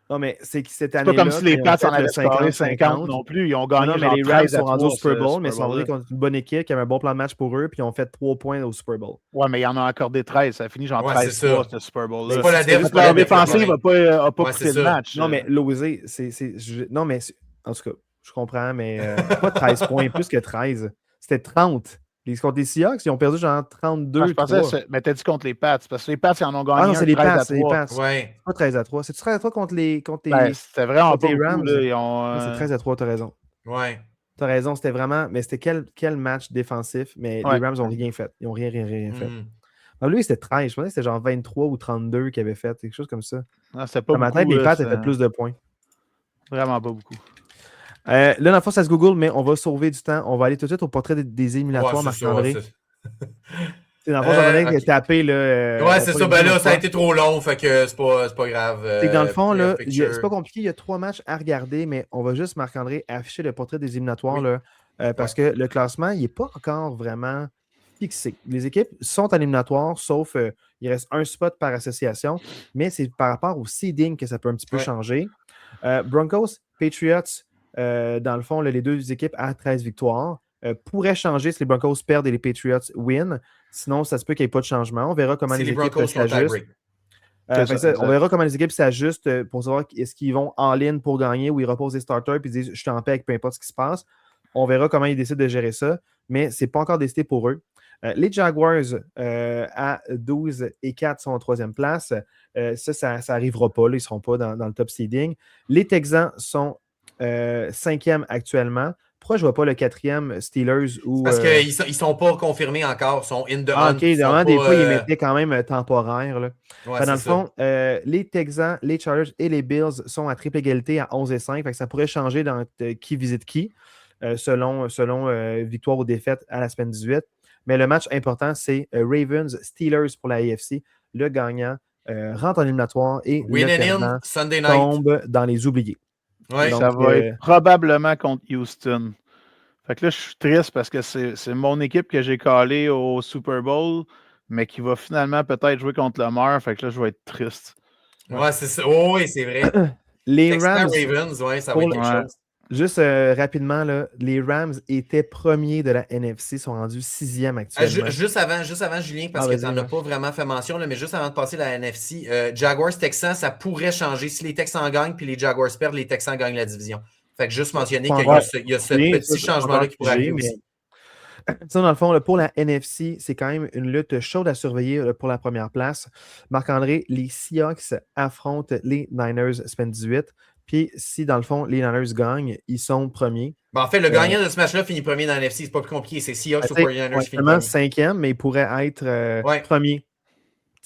Non, mais c'est que cette année-là... C'est pas comme si les Pats en avaient scoré 50 non plus. Ils ont gagné. Non, mais les Rams sont rendus au Super Bowl, mais ils sont rendus contre une bonne équipe qui avait un bon plan de match pour eux, puis ils ont fait 3 points au Super Bowl. Ouais, mais ils en ont accordé 13. Ça a fini genre 13-3, ce Super Bowl-là. C'est pas la défensive n'a pas coûté le match. Non, mais l'osé, non, mais en tout cas, je comprends, mais pas 13 points, plus que 13. C'était 30. Contre les Seahawks, ils ont perdu genre 32. Mais t'as dit contre les Pats, parce que les Pats, ils en ont gagné. Ah non, c'est les Pats. C'est pas 13-3. C'est-tu 13-3 contre les c'était vraiment pas les Rams? C'est 13-3, t'as raison. Ouais. T'as raison, c'était vraiment... Mais c'était quel match défensif, mais les Rams n'ont rien fait. Ils n'ont rien fait. Non, lui, c'était 13. Je pensais que c'était genre 23 ou 32 qu'il avait fait, quelque chose comme ça. Non, c'était pas Dans ma beaucoup. tête, les là, Pats avaient fait plus de points. Vraiment pas beaucoup. Là, dans le fond, ça se Google, mais on va sauver du temps. On va aller tout de suite au portrait des éliminatoires, Marc-André. Dans le fond, j'en ai tapé. Ouais, c'est ça. Ben là, ça a été trop long, fait que c'est pas grave. C'est que dans le fond, là, c'est pas compliqué. Il y a 3 matchs à regarder, mais on va juste, Marc-André, afficher le portrait des éliminatoires là, parce que le classement, il n'est pas encore vraiment fixé. Les équipes sont en éliminatoire, sauf il reste un spot par association, mais c'est par rapport au seeding que ça peut un petit peu changer. Broncos, Patriots, dans le fond, là, les deux équipes à 13 victoires. Pourrait changer si les Broncos perdent et les Patriots win. Sinon, ça se peut qu'il n'y ait pas de changement. On verra comment les équipes s'ajustent. On verra comment les équipes s'ajustent pour savoir est-ce qu'ils vont en ligne pour gagner ou ils reposent les starters et disent je suis en paix avec peu importe ce qui se passe. On verra comment ils décident de gérer ça, mais ce n'est pas encore décidé pour eux. Les Jaguars à 12 et 4 sont en 3e place. Ça n'arrivera pas. Là, ils ne seront pas dans le top seeding. Les Texans sont 5e actuellement. Pourquoi je ne vois pas le 4e Steelers ou. Parce qu'ils ne sont pas confirmés encore, ils sont in the hunt. OK, des fois, ils mettaient quand même temporaire. Là. Ouais, dans le fond, les Texans, les Chargers et les Bills sont à triple égalité à 11 et 5. Fait que ça pourrait changer dans qui visite qui, selon victoire ou défaite à la semaine 18. Mais le match important, c'est Ravens-Steelers pour la AFC. Le gagnant rentre en éliminatoire et le perdant tombe dans les oubliés. Ouais, donc, ça va être probablement contre Houston. Fait que là, je suis triste parce que c'est mon équipe que j'ai calée au Super Bowl, mais qui va finalement peut-être jouer contre Lamar. Fait que là, je vais être triste. Ouais, c'est ça. Oh, oui, c'est vrai. Les Rams. Ravens, ouais, ça va être quelque chose. Juste rapidement, là, les Rams étaient premiers de la NFC, sont rendus 6e actuellement. Juste avant, Julien, parce que tu n'en as pas vraiment fait mention, là, mais juste avant de passer la NFC, Jaguars-Texans, ça pourrait changer. Si les Texans gagnent puis les Jaguars perdent, les Texans gagnent la division. Fait que juste mentionner qu'il y a ce petit changement-là qui pourrait arriver aussi. Ça, dans le fond, là, pour la NFC, c'est quand même une lutte chaude à surveiller là, pour la première place. Marc-André, les Seahawks affrontent les Niners semaine 18. Puis si, dans le fond, les Niners gagnent, ils sont premiers. Ben, en fait, le gagnant de ce match-là finit premier dans la NFC. C'est pas plus compliqué. C'est Seahawks ou 49ers qui finit premier. 5e, mais il pourrait être premier.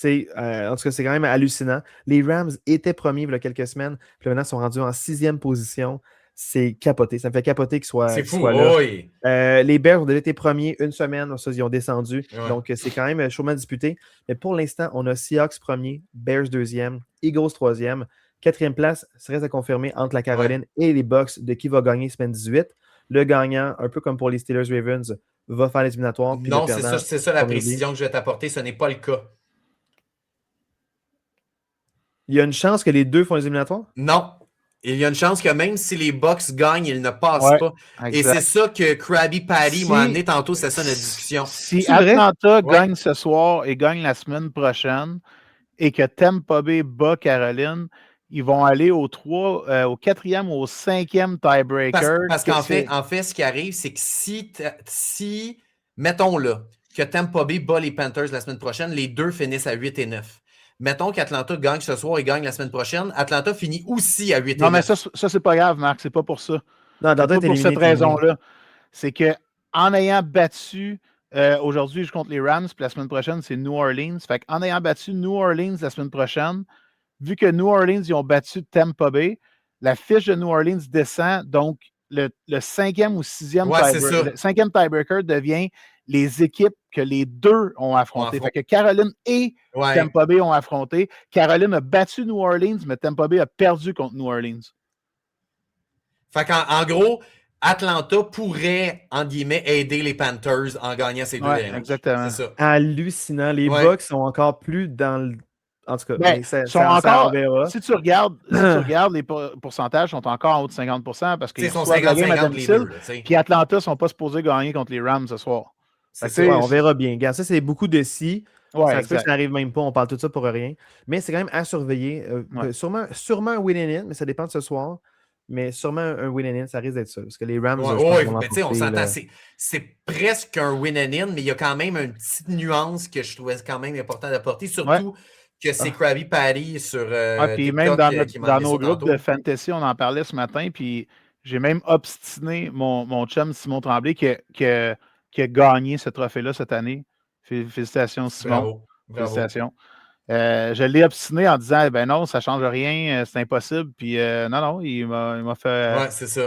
En tout cas, c'est quand même hallucinant. Les Rams étaient premiers il y a quelques semaines. Puis maintenant, ils sont rendus en 6e position. C'est capoté. Ça me fait capoter qu'ils soient là. Oui. Les Bears ont déjà été premiers une semaine. Ça, ils ont descendu. Ouais. Donc, c'est quand même chaudement disputé. Mais pour l'instant, on a Seahawks premier, Bears 2e, Eagles 3e. 4e place, ça reste à confirmer entre la Caroline et les Bucks de qui va gagner semaine 18. Le gagnant, un peu comme pour les Steelers-Ravens, va faire les éliminatoires. Non, c'est ça la précision que je vais t'apporter. Ce n'est pas le cas. Il y a une chance que les deux font les éliminatoires? Non. Il y a une chance que même si les Bucks gagnent, ils ne passent pas. Exact. Et c'est ça que Krabby Patty m'a amené tantôt, c'est ça notre discussion. Si Atlanta gagne ce soir et gagne la semaine prochaine et que Tampa Bay bat Caroline, ils vont aller au 4e ou au 5e tiebreaker. Parce qu'en fait, ce qui arrive, c'est que si mettons là, que Tampa Bay bat les Panthers la semaine prochaine, les deux finissent à 8 et 9. Mettons qu'Atlanta gagne ce soir et gagne la semaine prochaine, Atlanta finit aussi à 8 et 9. Non, mais ça c'est pas grave, Marc, c'est pas pour ça. Non, c'est pas pour cette raison-là. C'est qu'en ayant battu aujourd'hui, je compte les Rams, puis la semaine prochaine, c'est New Orleans. Fait qu'en ayant battu New Orleans la semaine prochaine, vu que New Orleans, ils ont battu Tampa Bay, la fiche de New Orleans descend, donc le 5e ou 6e tiebreaker devient les équipes que les deux ont affrontées. Fait que Caroline et Tampa Bay ont affronté. Caroline a battu New Orleans, mais Tampa Bay a perdu contre New Orleans. Fait qu'en gros, Atlanta pourrait, en guillemets, aider les Panthers en gagnant ces deux games. Exactement. C'est ça. Hallucinant. Les Bucks sont encore plus dans le... En tout cas, si tu regardes les pourcentages, sont encore en haut de 50% parce qu'ils sont 50-50 puis Atlanta ne sont pas supposés gagner contre les Rams ce soir. On verra bien. Regarde, ça, c'est beaucoup de si. Ça se peut que ça n'arrive même pas. On parle tout ça pour rien. Mais c'est quand même à surveiller. Sûrement un win-in, mais ça dépend de ce soir. Mais sûrement un win-in, ça risque d'être ça. Parce que les Rams... on s'entend. C'est presque un win-in, mais il y a quand même une petite nuance que je trouvais quand même important d'apporter. Surtout... que c'est Krabby Patty sur puis même dans nos groupes de fantasy, on en parlait ce matin, puis j'ai même obstiné mon chum Simon Tremblay qui a gagné ce trophée-là cette année. Félicitations, Simon. Félicitations. Je l'ai obstiné en disant ben non, ça ne change rien, c'est impossible. Puis non, il m'a fait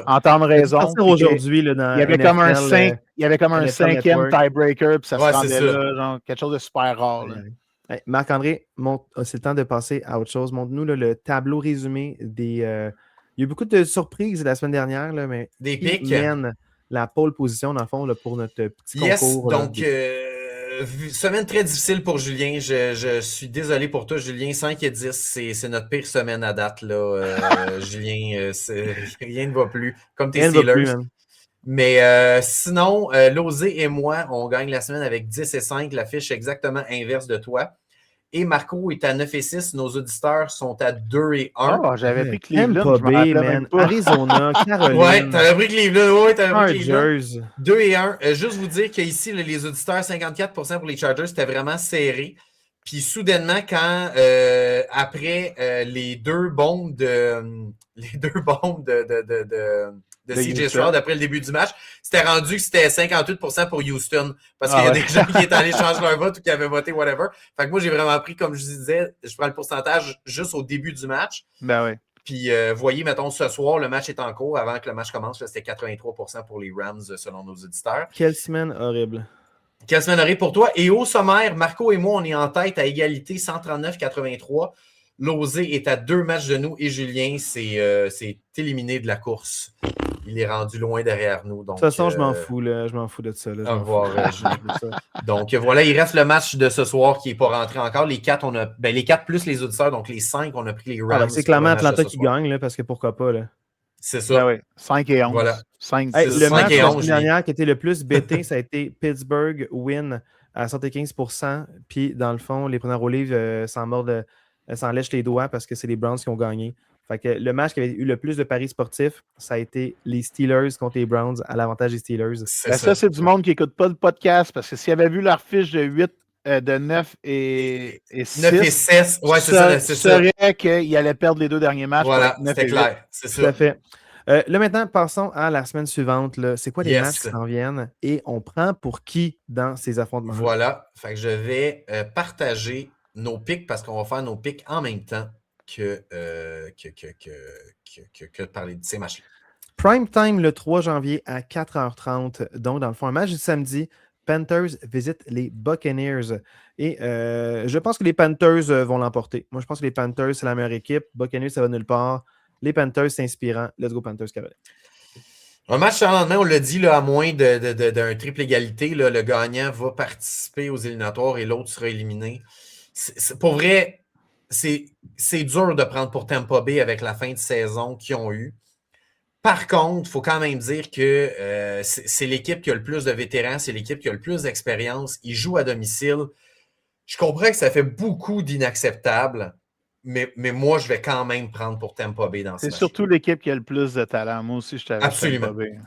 entendre raison. Aujourd'hui, il y avait comme un 5, il y avait comme un cinquième tiebreaker, puis ça se rendait là, genre quelque chose de super rare. Hey, Marc-André, c'est le temps de passer à autre chose. Montre-nous le tableau résumé des. Il y a eu beaucoup de surprises la semaine dernière, là, mais des pics mène la pole position, dans le fond, là, pour notre petit concours. Donc, semaine très difficile pour Julien. Je suis désolé pour toi, Julien. 5 et 10, c'est notre pire semaine à date. Là. Julien, rien ne va plus. Comme tes Steelers. Mais sinon, Losé et moi, on gagne la semaine avec 10 et 5, la fiche exactement inverse de toi. Et Marco est à 9 et 6, nos auditeurs sont à 2 et 1. Oh, j'avais pris Cleveland, je me rappelais même pas. Arizona, Caroline. Ouais, t'avais pris Cleveland, ouais, t'avais pris Cleveland. 2 et 1. Juste vous dire qu'ici, les auditeurs, 54% pour les Chargers, c'était vraiment serré. Puis soudainement, quand après les deux bombes de CJ Stroud après le début du match, c'était rendu que c'était 58% pour Houston. Parce qu'il y a des gens qui étaient allés changer leur vote ou qui avaient voté whatever. Fait que moi, j'ai vraiment pris, comme je disais, je prends le pourcentage juste au début du match. Ben oui. Puis, voyez, mettons, ce soir, le match est en cours. Avant que le match commence, là, c'était 83% pour les Rams, selon nos auditeurs. Quelle semaine horrible. Quelle semaine horrible pour toi. Et au sommaire, Marco et moi, on est en tête à égalité 139-83. Losé est à 2 matchs de nous et Julien s'est éliminé de la course. Il est rendu loin derrière nous. Donc, de toute façon, je m'en fous. Là. Je m'en fous de ça. Là. Au revoir, Julien. Donc, voilà, il reste le match de ce soir qui n'est pas rentré encore. Les 4, les 4 plus les auditeurs, donc les 5, on a pris les Rams. C'est clairement Atlanta qui gagne, là, parce que pourquoi pas. Là. C'est ça. Ben oui. 5 et 11. Voilà. 5, le match de la semaine dernière qui était le plus bêté, ça a été Pittsburgh win à 75%. Puis, dans le fond, les preneurs aux livres s'en lèchent les doigts parce que c'est les Browns qui ont gagné. Fait que le match qui avait eu le plus de paris sportifs, ça a été les Steelers contre les Browns à l'avantage des Steelers. Ça, c'est du monde qui n'écoute pas le podcast parce que s'ils avaient vu leur fiche de 8, de 9 et 6, 9 et 16, ouais, c'est ça. Saurait qu'ils allaient perdre les 2 derniers matchs. Voilà, c'était clair. C'est ça. Tout à fait. Là, maintenant, passons à la semaine suivante. Là. C'est quoi les matchs qui s'en viennent et on prend pour qui dans ces affrontements? Voilà. Fait que je vais partager nos pics parce qu'on va faire nos pics en même temps que parler de ces matchs-là. Prime time le 3 janvier à 4h30. Donc, dans le fond, un match du samedi, Panthers visitent les Buccaneers. Et je pense que les Panthers vont l'emporter. Moi, je pense que les Panthers, c'est la meilleure équipe. Buccaneers, ça va nulle part. Les Panthers, c'est inspirant. Let's go Panthers, Caroline. Un match sans lendemain, on l'a dit, là, à moins d'un triple égalité, là, le gagnant va participer aux éliminatoires et l'autre sera éliminé. Pour vrai, c'est dur de prendre pour Tampa Bay avec la fin de saison qu'ils ont eue. Par contre, il faut quand même dire que c'est l'équipe qui a le plus de vétérans, c'est l'équipe qui a le plus d'expérience. Ils jouent à domicile. Je comprends que ça fait beaucoup d'inacceptables, mais moi, je vais quand même prendre pour Tampa Bay dans ce match. C'est surtout l'équipe qui a le plus de talent. Moi aussi, je t'avais Absolument. Tampa Bay.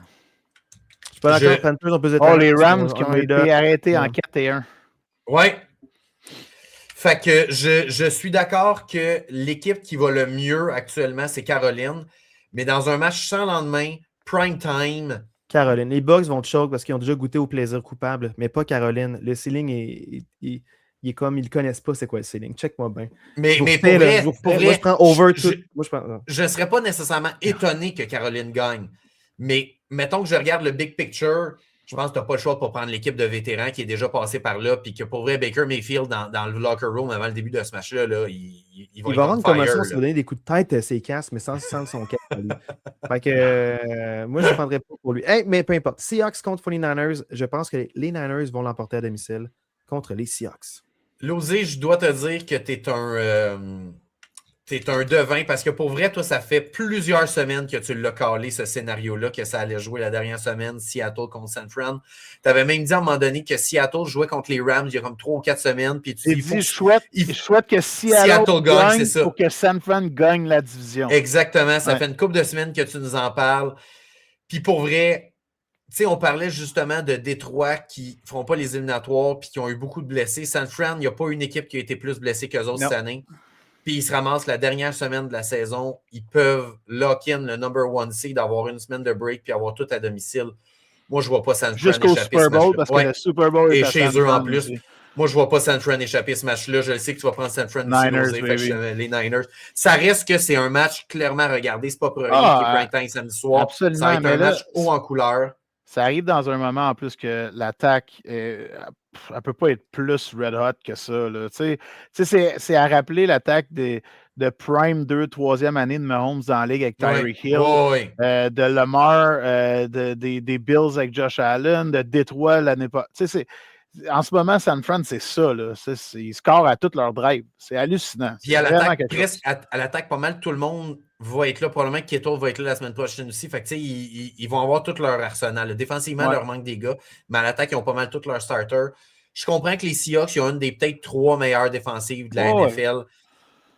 Je suis pas d'accord, Panthers ont plus de talent. Les Rams qui ont été arrêtés en 4 et 1. Ouais. Fait que je suis d'accord que l'équipe qui va le mieux actuellement, c'est Caroline. Mais dans un match sans lendemain, prime time. Caroline. Les Bucks vont choke parce qu'ils ont déjà goûté au plaisir coupable, mais pas Caroline. Le ceiling il est comme, ils ne connaissent pas c'est quoi le ceiling. Check-moi bien. Mais pour vrai, moi, je prends over tout. Je ne serais pas nécessairement étonné que Caroline gagne. Mais mettons que je regarde le big picture, je pense que tu n'as pas le choix pour prendre l'équipe de vétérans qui est déjà passée par là, puis que pour vrai, Baker Mayfield, dans le locker room avant le début de ce match-là, là, il va rendre commotion, ça va donner des coups de tête à ses casques, mais sans son casque. Fait que moi, je ne prendrais pas pour lui. Hey, mais peu importe. Seahawks contre 49ers, je pense que les Niners vont l'emporter à domicile contre les Seahawks. Losé, je dois te dire que tu es un devin parce que pour vrai, toi, ça fait plusieurs semaines que tu l'as calé, ce scénario-là, que ça allait jouer la dernière semaine, Seattle contre San Fran. Tu avais même dit à un moment donné que Seattle jouait contre les Rams il y a comme 3 ou 4 semaines. Puis tu dis, je souhaite que Seattle gagne pour que San Fran gagne la division. Exactement. Ça fait une couple de semaines que tu nous en parles. Puis pour vrai, tu sais, on parlait justement de Détroit qui ne feront pas les éliminatoires puis qui ont eu beaucoup de blessés. San Fran, il n'y a pas une équipe qui a été plus blessée qu'eux autres cette année. Puis ils se ramassent la dernière semaine de la saison. Ils peuvent lock-in le number 1 seed, avoir une semaine de break puis avoir tout à domicile. Moi, je ne vois pas San Fran jusqu'au Super Bowl parce que le Super Bowl est chez eux en plus. Moi, je ne vois pas San Fran échapper ce match-là. Je sais que tu vas prendre San Fran Niners, les Niners. Ça reste que c'est un match clairement à regarder. C'est pas pour rien qu'il est prime time samedi soir. Absolument, ça va être un match haut en couleur. Ça arrive dans un moment en plus que l'attaque, elle ne peut pas être plus red hot que ça. C'est à rappeler l'attaque de Prime 2, 3e année de Mahomes dans la ligue avec Tyreek Hill, de Lamar, des Bills avec Josh Allen, de Détroit l'année passée. En ce moment, San Fran, c'est ça. Là. Ils scorent à toute leur drive. C'est hallucinant. Puis à l'attaque, presque à l'attaque, pas mal, tout le monde va être là. Probablement que Keto va être là la semaine prochaine aussi. Fait que, ils vont avoir tout leur arsenal. Défensivement, il leur manque des gars. Mais à l'attaque, ils ont pas mal tous leurs starters. Je comprends que les Seahawks, ils ont une des peut-être 3 meilleures défensives de la NFL.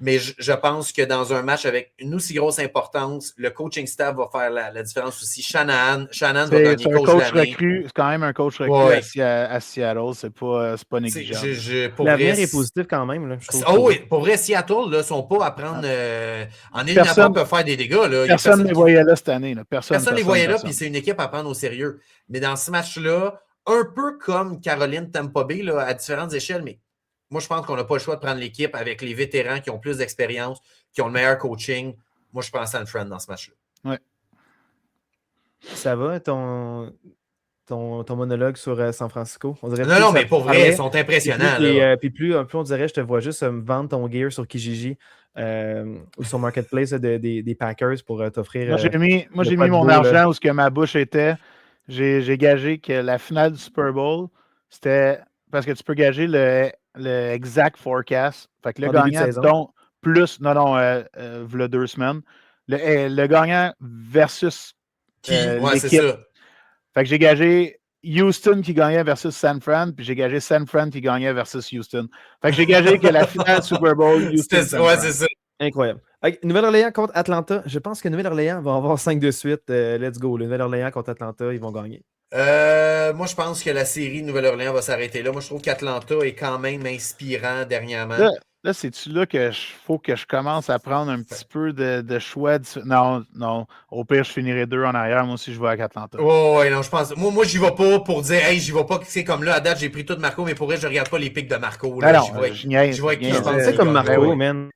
Mais je pense que dans un match avec une aussi grosse importance, le coaching staff va faire la différence aussi. Shanahan va gagner coach de l'année. C'est quand même un coach recru à Seattle. C'est pas négligeable. L'avenir est positif quand même. Là, oui, pour vrai, Seattle ne sont pas à prendre en éliminatoire peuvent faire des dégâts. Là. Personne ne les voyait là cette année. Personne ne les voyait là, puis c'est une équipe à prendre au sérieux. Mais dans ce match-là, un peu comme Caroline Tampa Bay, là, à différentes échelles, mais moi, je pense qu'on n'a pas le choix de prendre l'équipe avec les vétérans qui ont plus d'expérience, qui ont le meilleur coaching. Moi, je pense à San Fran dans ce match-là. Oui. Ça va, ton monologue sur San Francisco? On dirait non, mais pour vrai, ils sont impressionnants. Puis plus on dirait, je te vois juste me vendre ton gear sur Kijiji ou sur Marketplace des Packers pour t'offrir. Moi, j'ai mis mon argent où ce que ma bouche était. J'ai gagé que la finale du Super Bowl, c'était parce que tu peux gager le exact forecast. Fait que le gagnant, donc, plus, v'là 2 semaines, le gagnant versus l'équipe. C'est ça. Fait que j'ai gagé Houston qui gagnait versus San Fran, puis j'ai gagé San Fran qui gagnait versus Houston. Fait que j'ai gagé que la finale Super Bowl, Houston. C'est ça. Incroyable. Nouvelle-Orléans contre Atlanta. Je pense que Nouvelle-Orléans va avoir 5 de suite. Let's go. Nouvelle-Orléans contre Atlanta, ils vont gagner. Moi, je pense que la série de Nouvelle-Orléans va s'arrêter là. Moi, je trouve qu'Atlanta est quand même inspirant dernièrement. Là, c'est-tu là qu'il faut que je commence à prendre un petit peu de choix? Non. Au pire, je finirai 2 en arrière. Moi aussi, je vais avec Atlanta. Non, je pense. Moi, j'y vais pas pour dire, hey, j'y vais pas. C'est comme là, à date, j'ai pris tout Marco, mais pour vrai, je regarde pas les pics de Marco. Là. Je vois qui je pense. C'est comme Marco, man.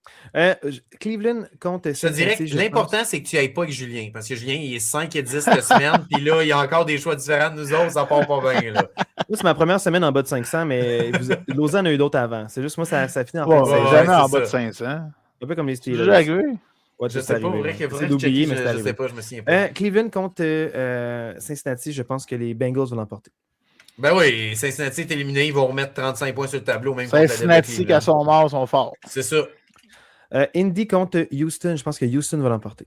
Cleveland contre. Je te dirais que l'important, c'est que tu ailles pas avec Julien. Parce que Julien, il est 5 et 10 cette semaine. Puis là, il y a encore des choix différents de nous autres. Ça part pas bien, là. Moi, c'est ma première semaine en bas de 500, mais Lausanne a eu d'autres avant. C'est juste moi, ça finit en fin c'est jamais en bas de 500. Un peu comme les Steelers. J'ai déjà arrivé. Ouais, je sais pas, vrai que c'est oublié, mais je sais pas, je me souviens pas. Cleveland contre Cincinnati, je pense que les Bengals vont l'emporter. Ben oui, Cincinnati est éliminé, ils vont remettre 35 points sur le tableau. Même Cincinnati, qu'à son mort, sont forts. C'est ça. Indy contre Houston, je pense que Houston va l'emporter.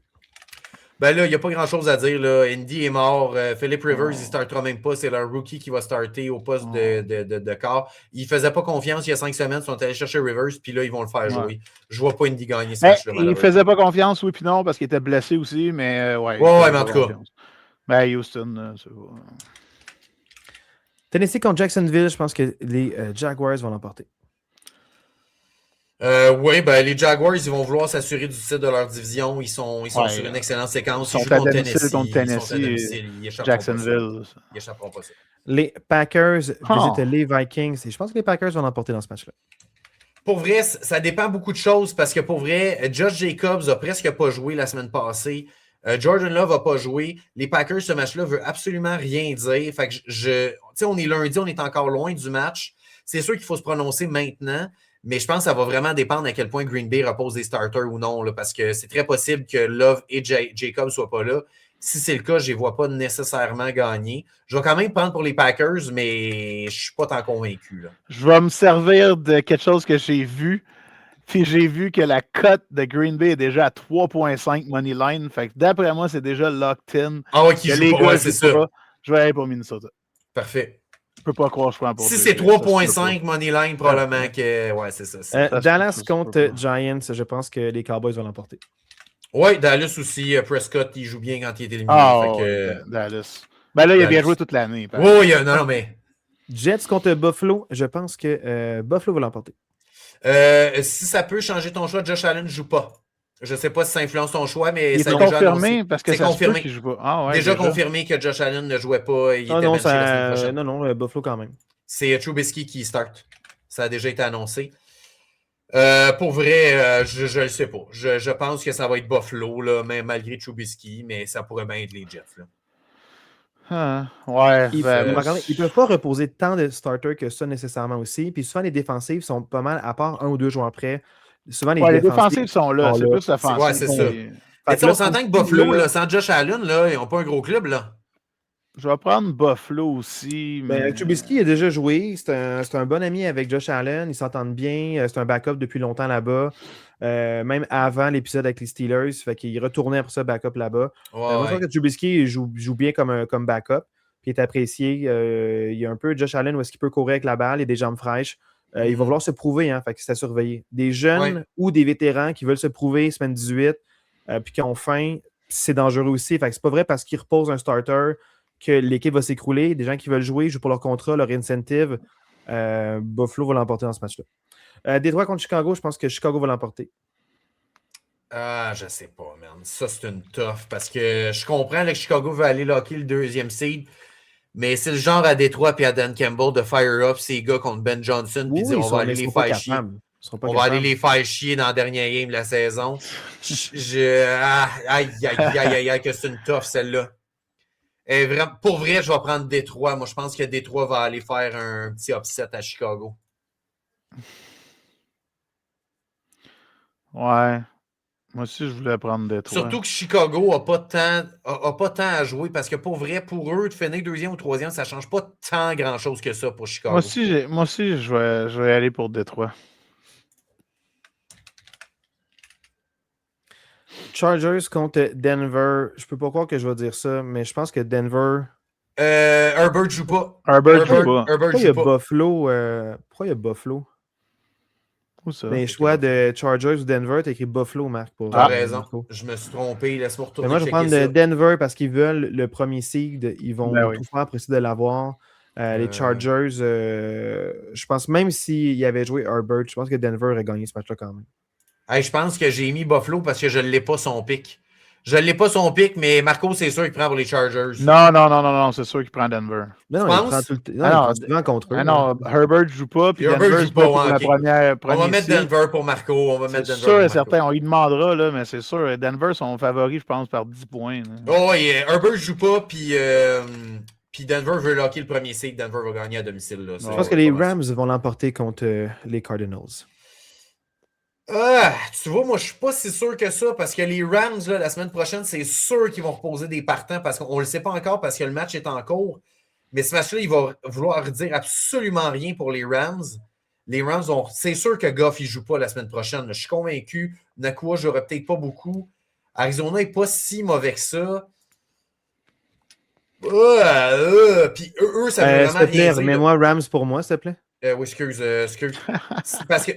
Ben là, il n'y a pas grand-chose à dire. Là. Indy est mort. Philip Rivers, il ne startera même pas. C'est leur rookie qui va starter au poste de corps. Il ne faisait pas confiance il y a 5 semaines. Ils sont allés chercher Rivers, puis là, ils vont le faire jouer. Je ne vois pas Indy gagner ce match-là. Il ne faisait pas confiance, oui, puis non, parce qu'il était blessé aussi, mais ouais, mais en tout cas. Ben, Houston, c'est bon. Tennessee contre Jacksonville, je pense que les Jaguars vont l'emporter. Oui, ben les Jaguars, ils vont vouloir s'assurer du titre de leur division. Ils sont sur une excellente séquence. Ils jouent contre Tennessee. Jacksonville. Ils échapperont pas ça. Les Packers visitent les Vikings. Et je pense que les Packers vont l'emporter dans ce match-là. Pour vrai, ça dépend beaucoup de choses parce que pour vrai, Josh Jacobs a presque pas joué la semaine passée. Jordan Love n'a pas joué. Les Packers, ce match-là, ne veut absolument rien dire. Fait que on est lundi, on est encore loin du match. C'est sûr qu'il faut se prononcer maintenant. Mais je pense que ça va vraiment dépendre à quel point Green Bay repose des starters ou non, là, parce que c'est très possible que Love et Jacob ne soient pas là. Si c'est le cas, je ne les vois pas nécessairement gagner. Je vais quand même prendre pour les Packers, mais je ne suis pas tant convaincu. Là. Je vais me servir de quelque chose que j'ai vu. Puis j'ai vu que la cote de Green Bay est déjà à 3.5 money line. Fait que d'après moi, c'est déjà locked in. Ah ouais, qui joue pas, c'est ça. Je vais aller pour Minnesota. Parfait. Je peux pas croire que je prends pour si c'est 3.5 money line, probablement que. Ouais, c'est ça. Dallas contre Giants, je pense que les Cowboys vont l'emporter. Oui, Dallas aussi. Prescott, il joue bien quand il est éliminé. Dallas. Ben là, il a bien joué toute l'année. Oui, non, mais. Jets contre Buffalo, je pense que Buffalo va l'emporter. Si ça peut changer ton choix, Josh Allen ne joue pas. Je ne sais pas si ça influence ton choix, mais c'est confirmé parce que c'est confirmé qu'il joue pas. Ah, ouais, déjà confirmé que Josh Allen ne jouait pas. Il était non, Buffalo quand même. C'est Trubisky qui start. Ça a déjà été annoncé. Pour vrai, je ne sais pas. Je pense que ça va être Buffalo, là, même malgré Trubisky, mais ça pourrait bien être les Jets. Là. Ouais. Ils ne peuvent pas reposer tant de starters que ça nécessairement aussi. Puis souvent, les défensives sont pas mal, à part un ou deux joueurs près. Souvent, les défensives sont là. C'est plus offensif. Ouais, c'est ça. Mais on s'entend que Buffalo, là, sans Josh Allen, là, ils n'ont pas un gros club. Là. Je vais prendre Buffalo aussi. Mais... Trubisky a déjà joué. C'est un bon ami avec Josh Allen. Ils s'entendent bien. C'est un backup depuis longtemps là-bas. Même avant l'épisode avec les Steelers. Fait qu'il retournait après ça backup là-bas. Moi, je pense que Trubisky joue bien comme backup. Puis il est apprécié. Il y a un peu Josh Allen où est-ce qu'il peut courir avec la balle. Il a des jambes fraîches. Il va vouloir se prouver. Fait que c'est à surveiller. Des jeunes ou des vétérans qui veulent se prouver semaine 18 puis qui ont faim, c'est dangereux aussi. Fait que c'est pas vrai parce qu'ils reposent un starter que l'équipe va s'écrouler. Des gens qui veulent jouer, jouent pour leur contrat, leur incentive. Buffalo va l'emporter dans ce match-là. Détroit contre Chicago, je pense que Chicago va l'emporter. Je sais pas, man. Ça, c'est une tough parce que je comprends là, que Chicago veut aller locker le 2e seed, mais c'est le genre à Détroit et à Dan Campbell de fire up ces gars contre Ben Johnson et dire on va aller les faire chier. On va aller les faire chier dans la dernière game de la saison. Aïe, que c'est une tough celle-là. Pour vrai, je vais prendre Détroit. Moi, je pense que Détroit va aller faire un petit upset à Chicago. Ouais. Moi aussi, je voulais prendre Détroit. Surtout que Chicago n'a pas tant à jouer parce que pour vrai, pour eux, de finir 2e ou 3e, ça ne change pas tant grand-chose que ça pour Chicago. Moi aussi je vais aller pour Détroit. Chargers contre Denver. Je peux pas croire que je vais dire ça, mais je pense que Denver. Herbert joue pas. Herbert joue pas. Pourquoi il y a Buffalo? Pourquoi il y a Buffalo? Où ça? Mais choix de Chargers ou Denver, tu as écrit Buffalo, Marc. T'as raison. Je me suis trompé. Laisse-moi retourner. Moi, je vais prendre Denver parce qu'ils veulent le premier seed. Ils vont tout faire pour essayer de l'avoir. Les Chargers, je pense même s'il avait joué Herbert, je pense que Denver aurait gagné ce match-là quand même. Je pense que j'ai mis Buffalo parce que je ne l'ai pas son pick. Je ne l'ai pas son pick, mais Marco, c'est sûr qu'il prend pour les Chargers. Non, c'est sûr qu'il prend Denver. Non, il prend tout le temps. Il prend contre eux. Non, Herbert ne joue pas, puis Denver joue pas pour la première. On va mettre Denver pour Marco. C'est sûr et certain. On lui demandera, là, mais c'est sûr. Denver sont favoris, je pense, par 10 points. Herbert ne joue pas, puis Denver veut locker le premier seed. Denver va gagner à domicile. Là. Je pense que les Rams vont l'emporter contre les Cardinals. Tu vois, moi, je suis pas si sûr que ça parce que les Rams, là, la semaine prochaine, c'est sûr qu'ils vont reposer des partants parce qu'on ne le sait pas encore parce que le match est en cours. Mais ce match-là, il va vouloir dire absolument rien pour les Rams. Les Rams, c'est sûr que Goff, il ne joue pas la semaine prochaine. Je suis convaincu. Nakua ne jouera peut-être pas beaucoup. Arizona n'est pas si mauvais que ça. Puis eux, ça veut vraiment rien dire. Mets-moi Rams pour moi, s'il te plaît. Oui, excuse. Parce que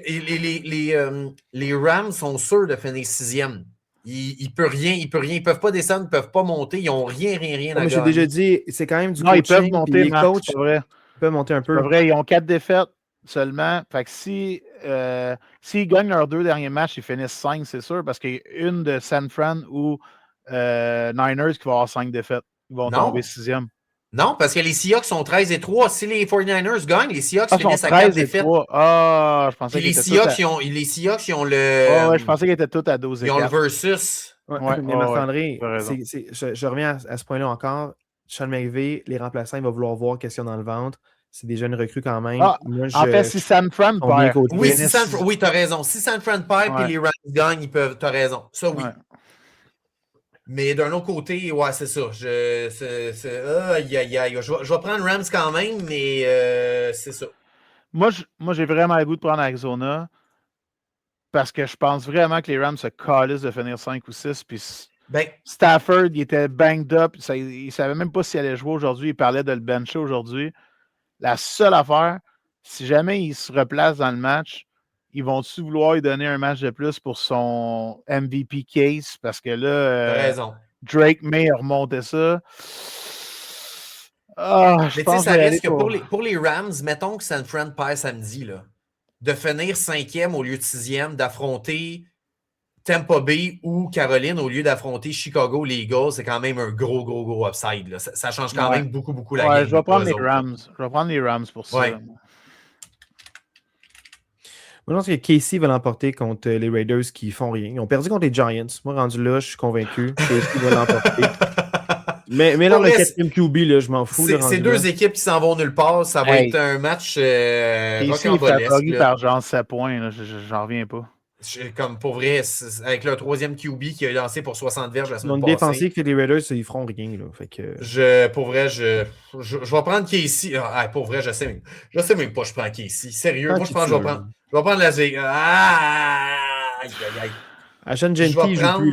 les Rams sont sûrs de finir 6e. Ils peuvent rien. Ils ne peuvent pas descendre, ils ne peuvent pas monter. Ils n'ont rien à gagner. J'ai déjà dit, c'est quand même du coaching. Ils peuvent monter, les coachs, c'est vrai. Ils peuvent monter un peu. C'est vrai, ils ont 4 défaites seulement. Fait que s'ils gagnent leurs 2 derniers matchs, ils finissent 5, c'est sûr, parce qu'il y a une de San Fran ou Niners qui va avoir 5 défaites. Ils vont tomber 6e. Non, parce que les Seahawks sont 13-3. Si les 49ers gagnent, les Seahawks finissent à 4 défaites. Je pensais les Seahawks, ils ont le... je pensais qu'ils étaient tous à 12 Ils ont le versus. Mais Marc-André, je reviens à ce point-là encore. Sean McVay, les remplaçants, il va vouloir voir qu'est-ce qu'il y a dans le ventre. C'est des jeunes recrues quand même. En fait, si San Fran perd... Oui, t'as raison. Si San Fran perd et les Rams gagnent, t'as raison. Ça, oui. Mais d'un autre côté, c'est ça. Je vais prendre Rams quand même, mais c'est ça. Moi, j'ai vraiment le goût de prendre Arizona parce que je pense vraiment que les Rams se calissent de finir 5 ou 6. Puis Stafford, il était banged up. Il ne savait même pas s'il allait jouer aujourd'hui. Il parlait de le bencher aujourd'hui. La seule affaire, si jamais il se replace dans le match, ils vont-tu vouloir lui donner un match de plus pour son MVP case? Parce que là, Drake May a remonté ça. Mais tu sais, ça risque que pour les Rams, mettons que San Fran perd samedi, là, de finir 5e au lieu de 6e, d'affronter Tampa Bay ou Caroline au lieu d'affronter Chicago, les Eagles, c'est quand même un gros upside. Là. Ça change quand même beaucoup la game. Je vais prendre les Rams. Je vais prendre les Rams pour ça. Moi, je pense que Casey va l'emporter contre les Raiders qui font rien. Ils ont perdu contre les Giants. Moi, rendu là, je suis convaincu. Casey va l'emporter. Mais là, le 4e QB, là, je m'en fous. C'est deux équipes qui s'en vont nulle part. Ça va être un match rocambolesque. Par genre 7 points. J'en reviens pas. Comme pour vrai, avec le 3e QB qui a lancé pour 60 verges la semaine passée. Une défensive que les Raiders, ils feront rien. Là, fait que... Pour vrai, je vais prendre Casey. Pour vrai, je sais même pas je prends Casey. Sérieux, moi je pense que je vais prendre Las Vegas. Aïe, aïe, aïe. Ashton Jeanty joue plus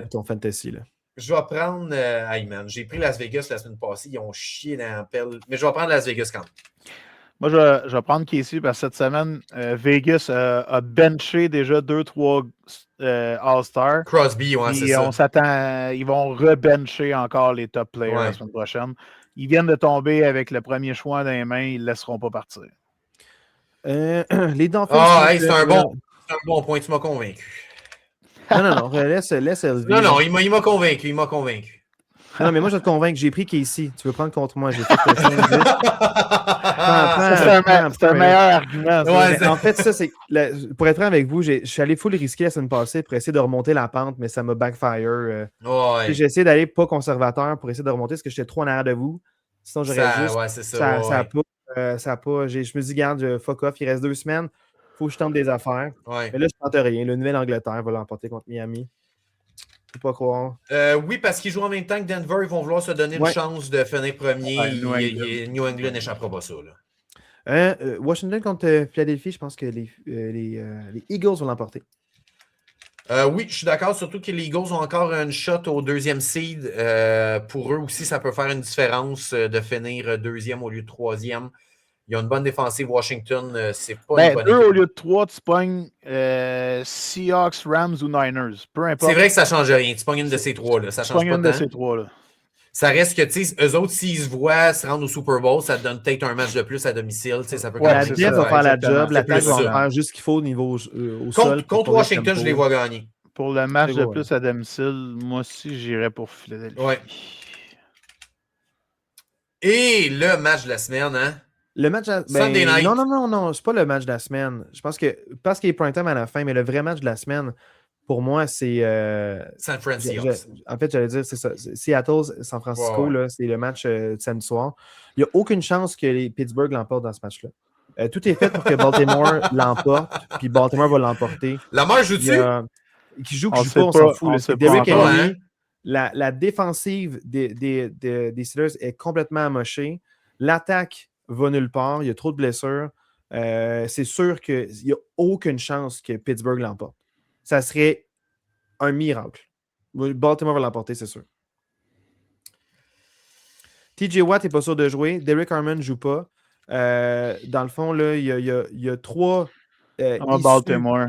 pour ton fantasy. Là. Je vais prendre... Hey man, j'ai pris Las Vegas la semaine passée. Ils ont chié dans la pelle. Mais je vais prendre Las Vegas quand même. Moi, je vais prendre Casey parce que cette semaine, Vegas a benché déjà 2-3 All-Stars. Crosby, ouais, c'est ça. On s'attend, ils vont rebencher encore les top players la semaine prochaine. Ils viennent de tomber avec le premier choix dans les mains, ils ne laisseront pas partir. Les Dolphins. C'est un bon point, tu m'as convaincu. Non, laisse LV. Non, il m'a convaincu, Non, mais moi, je vais te convaincre. J'ai pris Casey. Tu veux prendre contre moi? J'ai fait c'est un meilleur argument. En fait, ça, c'est. Pour être franc avec vous, je suis allé full risqué la semaine passée pour essayer de remonter la pente, mais ça m'a backfire. J'ai essayé d'aller pas conservateur pour essayer de remonter parce que j'étais trop en arrière de vous. Sinon, j'aurais juste. Ouais, c'est ça. Ça a pas. Je me dis, garde, fuck off, il reste 2 semaines. Faut que je tente des affaires. Ouais. Mais là, je tente rien. Le Nouvelle-Angleterre va l'emporter contre Miami. Faut pas croire. Oui, parce qu'ils jouent en même temps que Denver, ils vont vouloir se donner une chance de finir premier. New England n'échappera pas ça. Là. Washington contre Philadelphie, je pense que les Eagles vont l'emporter. Oui, je suis d'accord, surtout que les Eagles ont encore une shot au 2e seed. Pour eux aussi, ça peut faire une différence de finir 2e au lieu de 3e. Il y a une bonne défensive. Washington, c'est pas une bonne équipe. Au lieu de 3, tu pognes Seahawks, Rams ou Niners. Peu importe. C'est vrai que ça ne change rien. Tu pognes une de ces 3 là. Ça change pas une de ces 3 là. Ça reste que, tu sais, eux autres, s'ils se voient se rendre au Super Bowl, ça te donne peut-être un match de plus à domicile. Ça peut la défense va faire la job. L'attaque va faire juste ce qu'il faut au niveau au sol. Contre Washington, je les vois gagner. Pour le match de plus à domicile, moi aussi, j'irais pour Philadelphie. Ouais. Et le match de la semaine, hein? Le match Sunday night. Non, c'est pas le match de la semaine. Je pense que parce qu'il est prime time à la fin, mais le vrai match de la semaine, pour moi, c'est San Francisco. En fait, j'allais dire, c'est ça. Seattle, San Francisco, là, c'est le match de samedi soir. Il n'y a aucune chance que les Pittsburgh l'emportent dans ce match-là. Tout est fait pour que Baltimore l'emporte, puis Baltimore va l'emporter. Lamar joue-tu? Qui joue pas, on s'en fout. Derrick Henry, hein? la défensive des Steelers est complètement amochée. L'attaque va nulle part. Il y a trop de blessures. C'est sûr qu'il n'y a aucune chance que Pittsburgh l'emporte. Ça serait un miracle. Baltimore va l'emporter, c'est sûr. TJ Watt n'est pas sûr de jouer. Derrick Harmon ne joue pas. Dans le fond, là, il y a 3 Baltimore.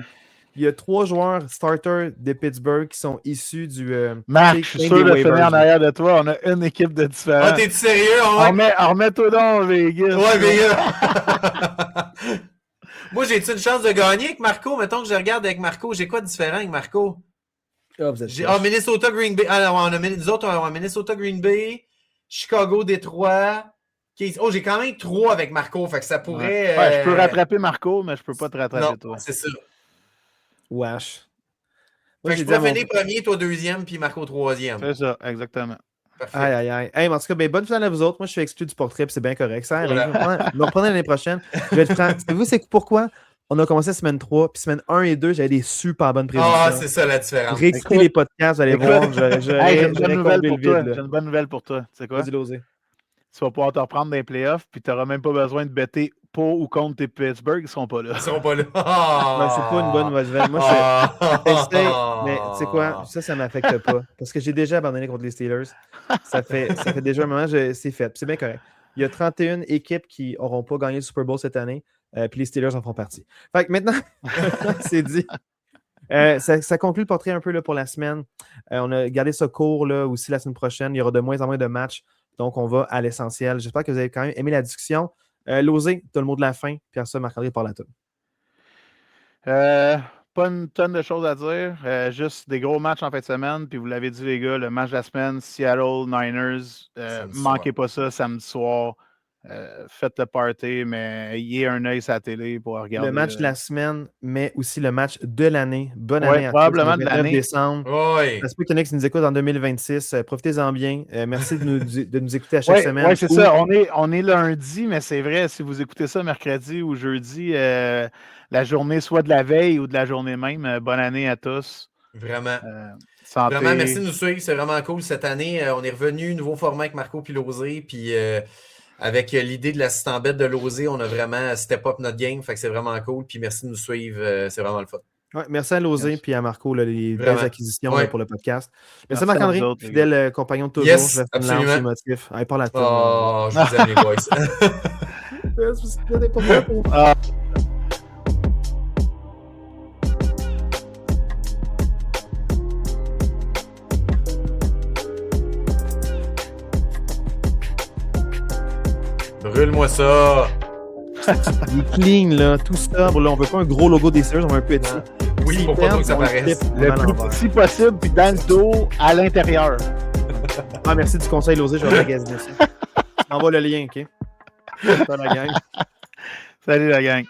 Il y a 3 joueurs starters de Pittsburgh qui sont issus du. Marc, je suis sûr de finir en arrière de toi. On a une équipe de différents. Ah, t'es sérieux? Remets-toi donc, Vegas. Ouais, Vegas. Moi, j'ai-tu une chance de gagner avec Marco? Mettons que je regarde avec Marco. J'ai quoi de différent avec Marco? Minnesota, Green Bay. Nous autres, on a Minnesota, Green Bay, Chicago, Détroit. J'ai quand même 3 avec Marco. Fait que ça pourrait. Ouais, je peux rattraper Marco, mais je peux pas te rattraper toi. C'est ça. Wesh. Fait que je pourrais finir premier, toi 2e, puis Marco 3e. C'est ça, exactement. Parfait. Aïe. Hey, en tout cas, bonne finale à vous autres. Moi, je suis exclu du portrait, puis c'est bien correct. Ça arrive. Me reprenez l'année prochaine. Je vais être franc. Savez-vous, c'est pourquoi on a commencé semaine 3, puis semaine 1 et 2, j'avais des super bonnes prédictions. Ah, c'est ça la différence. Réécoutez les podcasts, vous allez voir. J'ai une bonne nouvelle pour toi. J'ai une bonne nouvelle pour toi. Tu sais quoi? Vas-y, l'oser. Tu vas pouvoir te reprendre dans les playoffs, puis tu n'auras même pas besoin de better pour ou contre tes Pittsburgh, ils ne seront pas là. Ils seront pas là. C'est pas une bonne nouvelle. Moi, j'essaie, mais tu sais quoi, ça m'affecte pas. Parce que j'ai déjà abandonné contre les Steelers. Ça fait déjà un moment, c'est fait. C'est bien correct. Il y a 31 équipes qui n'auront pas gagné le Super Bowl cette année, puis les Steelers en font partie. Fait que maintenant, c'est dit. Ça conclut le portrait un peu là, pour la semaine. On a gardé ça court là, aussi la semaine prochaine. Il y aura de moins en moins de matchs. Donc, on va à l'essentiel. J'espère que vous avez quand même aimé la discussion. Losé, tu as le mot de la fin. Puis à ça, Marc-André parle à toi. Pas une tonne de choses à dire. Juste des gros matchs en fin de semaine. Puis vous l'avez dit, les gars, le match de la semaine, Seattle, Niners. Manquez pas ça samedi soir. faites le party, mais ayez un œil sur la télé pour regarder. Le match de la semaine, mais aussi le match de l'année. Bonne année à probablement tous. Le de 29 l'année. décembre. J'espère qu'il y en a qui nous écoutent en 2026. Profitez-en bien. Merci de nous écouter à chaque semaine. Oui, c'est ça. On est lundi, mais c'est vrai, si vous écoutez ça mercredi ou jeudi, la journée soit de la veille ou de la journée même, bonne année à tous. Vraiment. Santé. Vraiment, merci de nous suivre. C'est vraiment cool. Cette année, on est revenu, nouveau format avec Marco puis Losé. Puis avec l'idée de l'assistant bête de Losé, on a vraiment step up notre game. Fait que c'est vraiment cool. Puis merci de nous suivre. C'est vraiment le fun. Ouais, merci à Losé et à Marco, les belles acquisitions pour le podcast. Merci à Marc-André, fidèle compagnon de toujours. Yes, je absolument. Motif. Allez, parle à toi. Oh, je vous aime les boys. Brûle-moi ça! Les clean, là, tout ça. Là, on veut pas un gros logo des Steelers, on veut un petit. Oui, pour pas trop que ça paraisse. Le plus petit possible, puis dans le dos, à l'intérieur. Merci du conseil, Losé, je vais magasiner ça. Je t'envoie le lien, OK? Salut la gang. Salut la gang.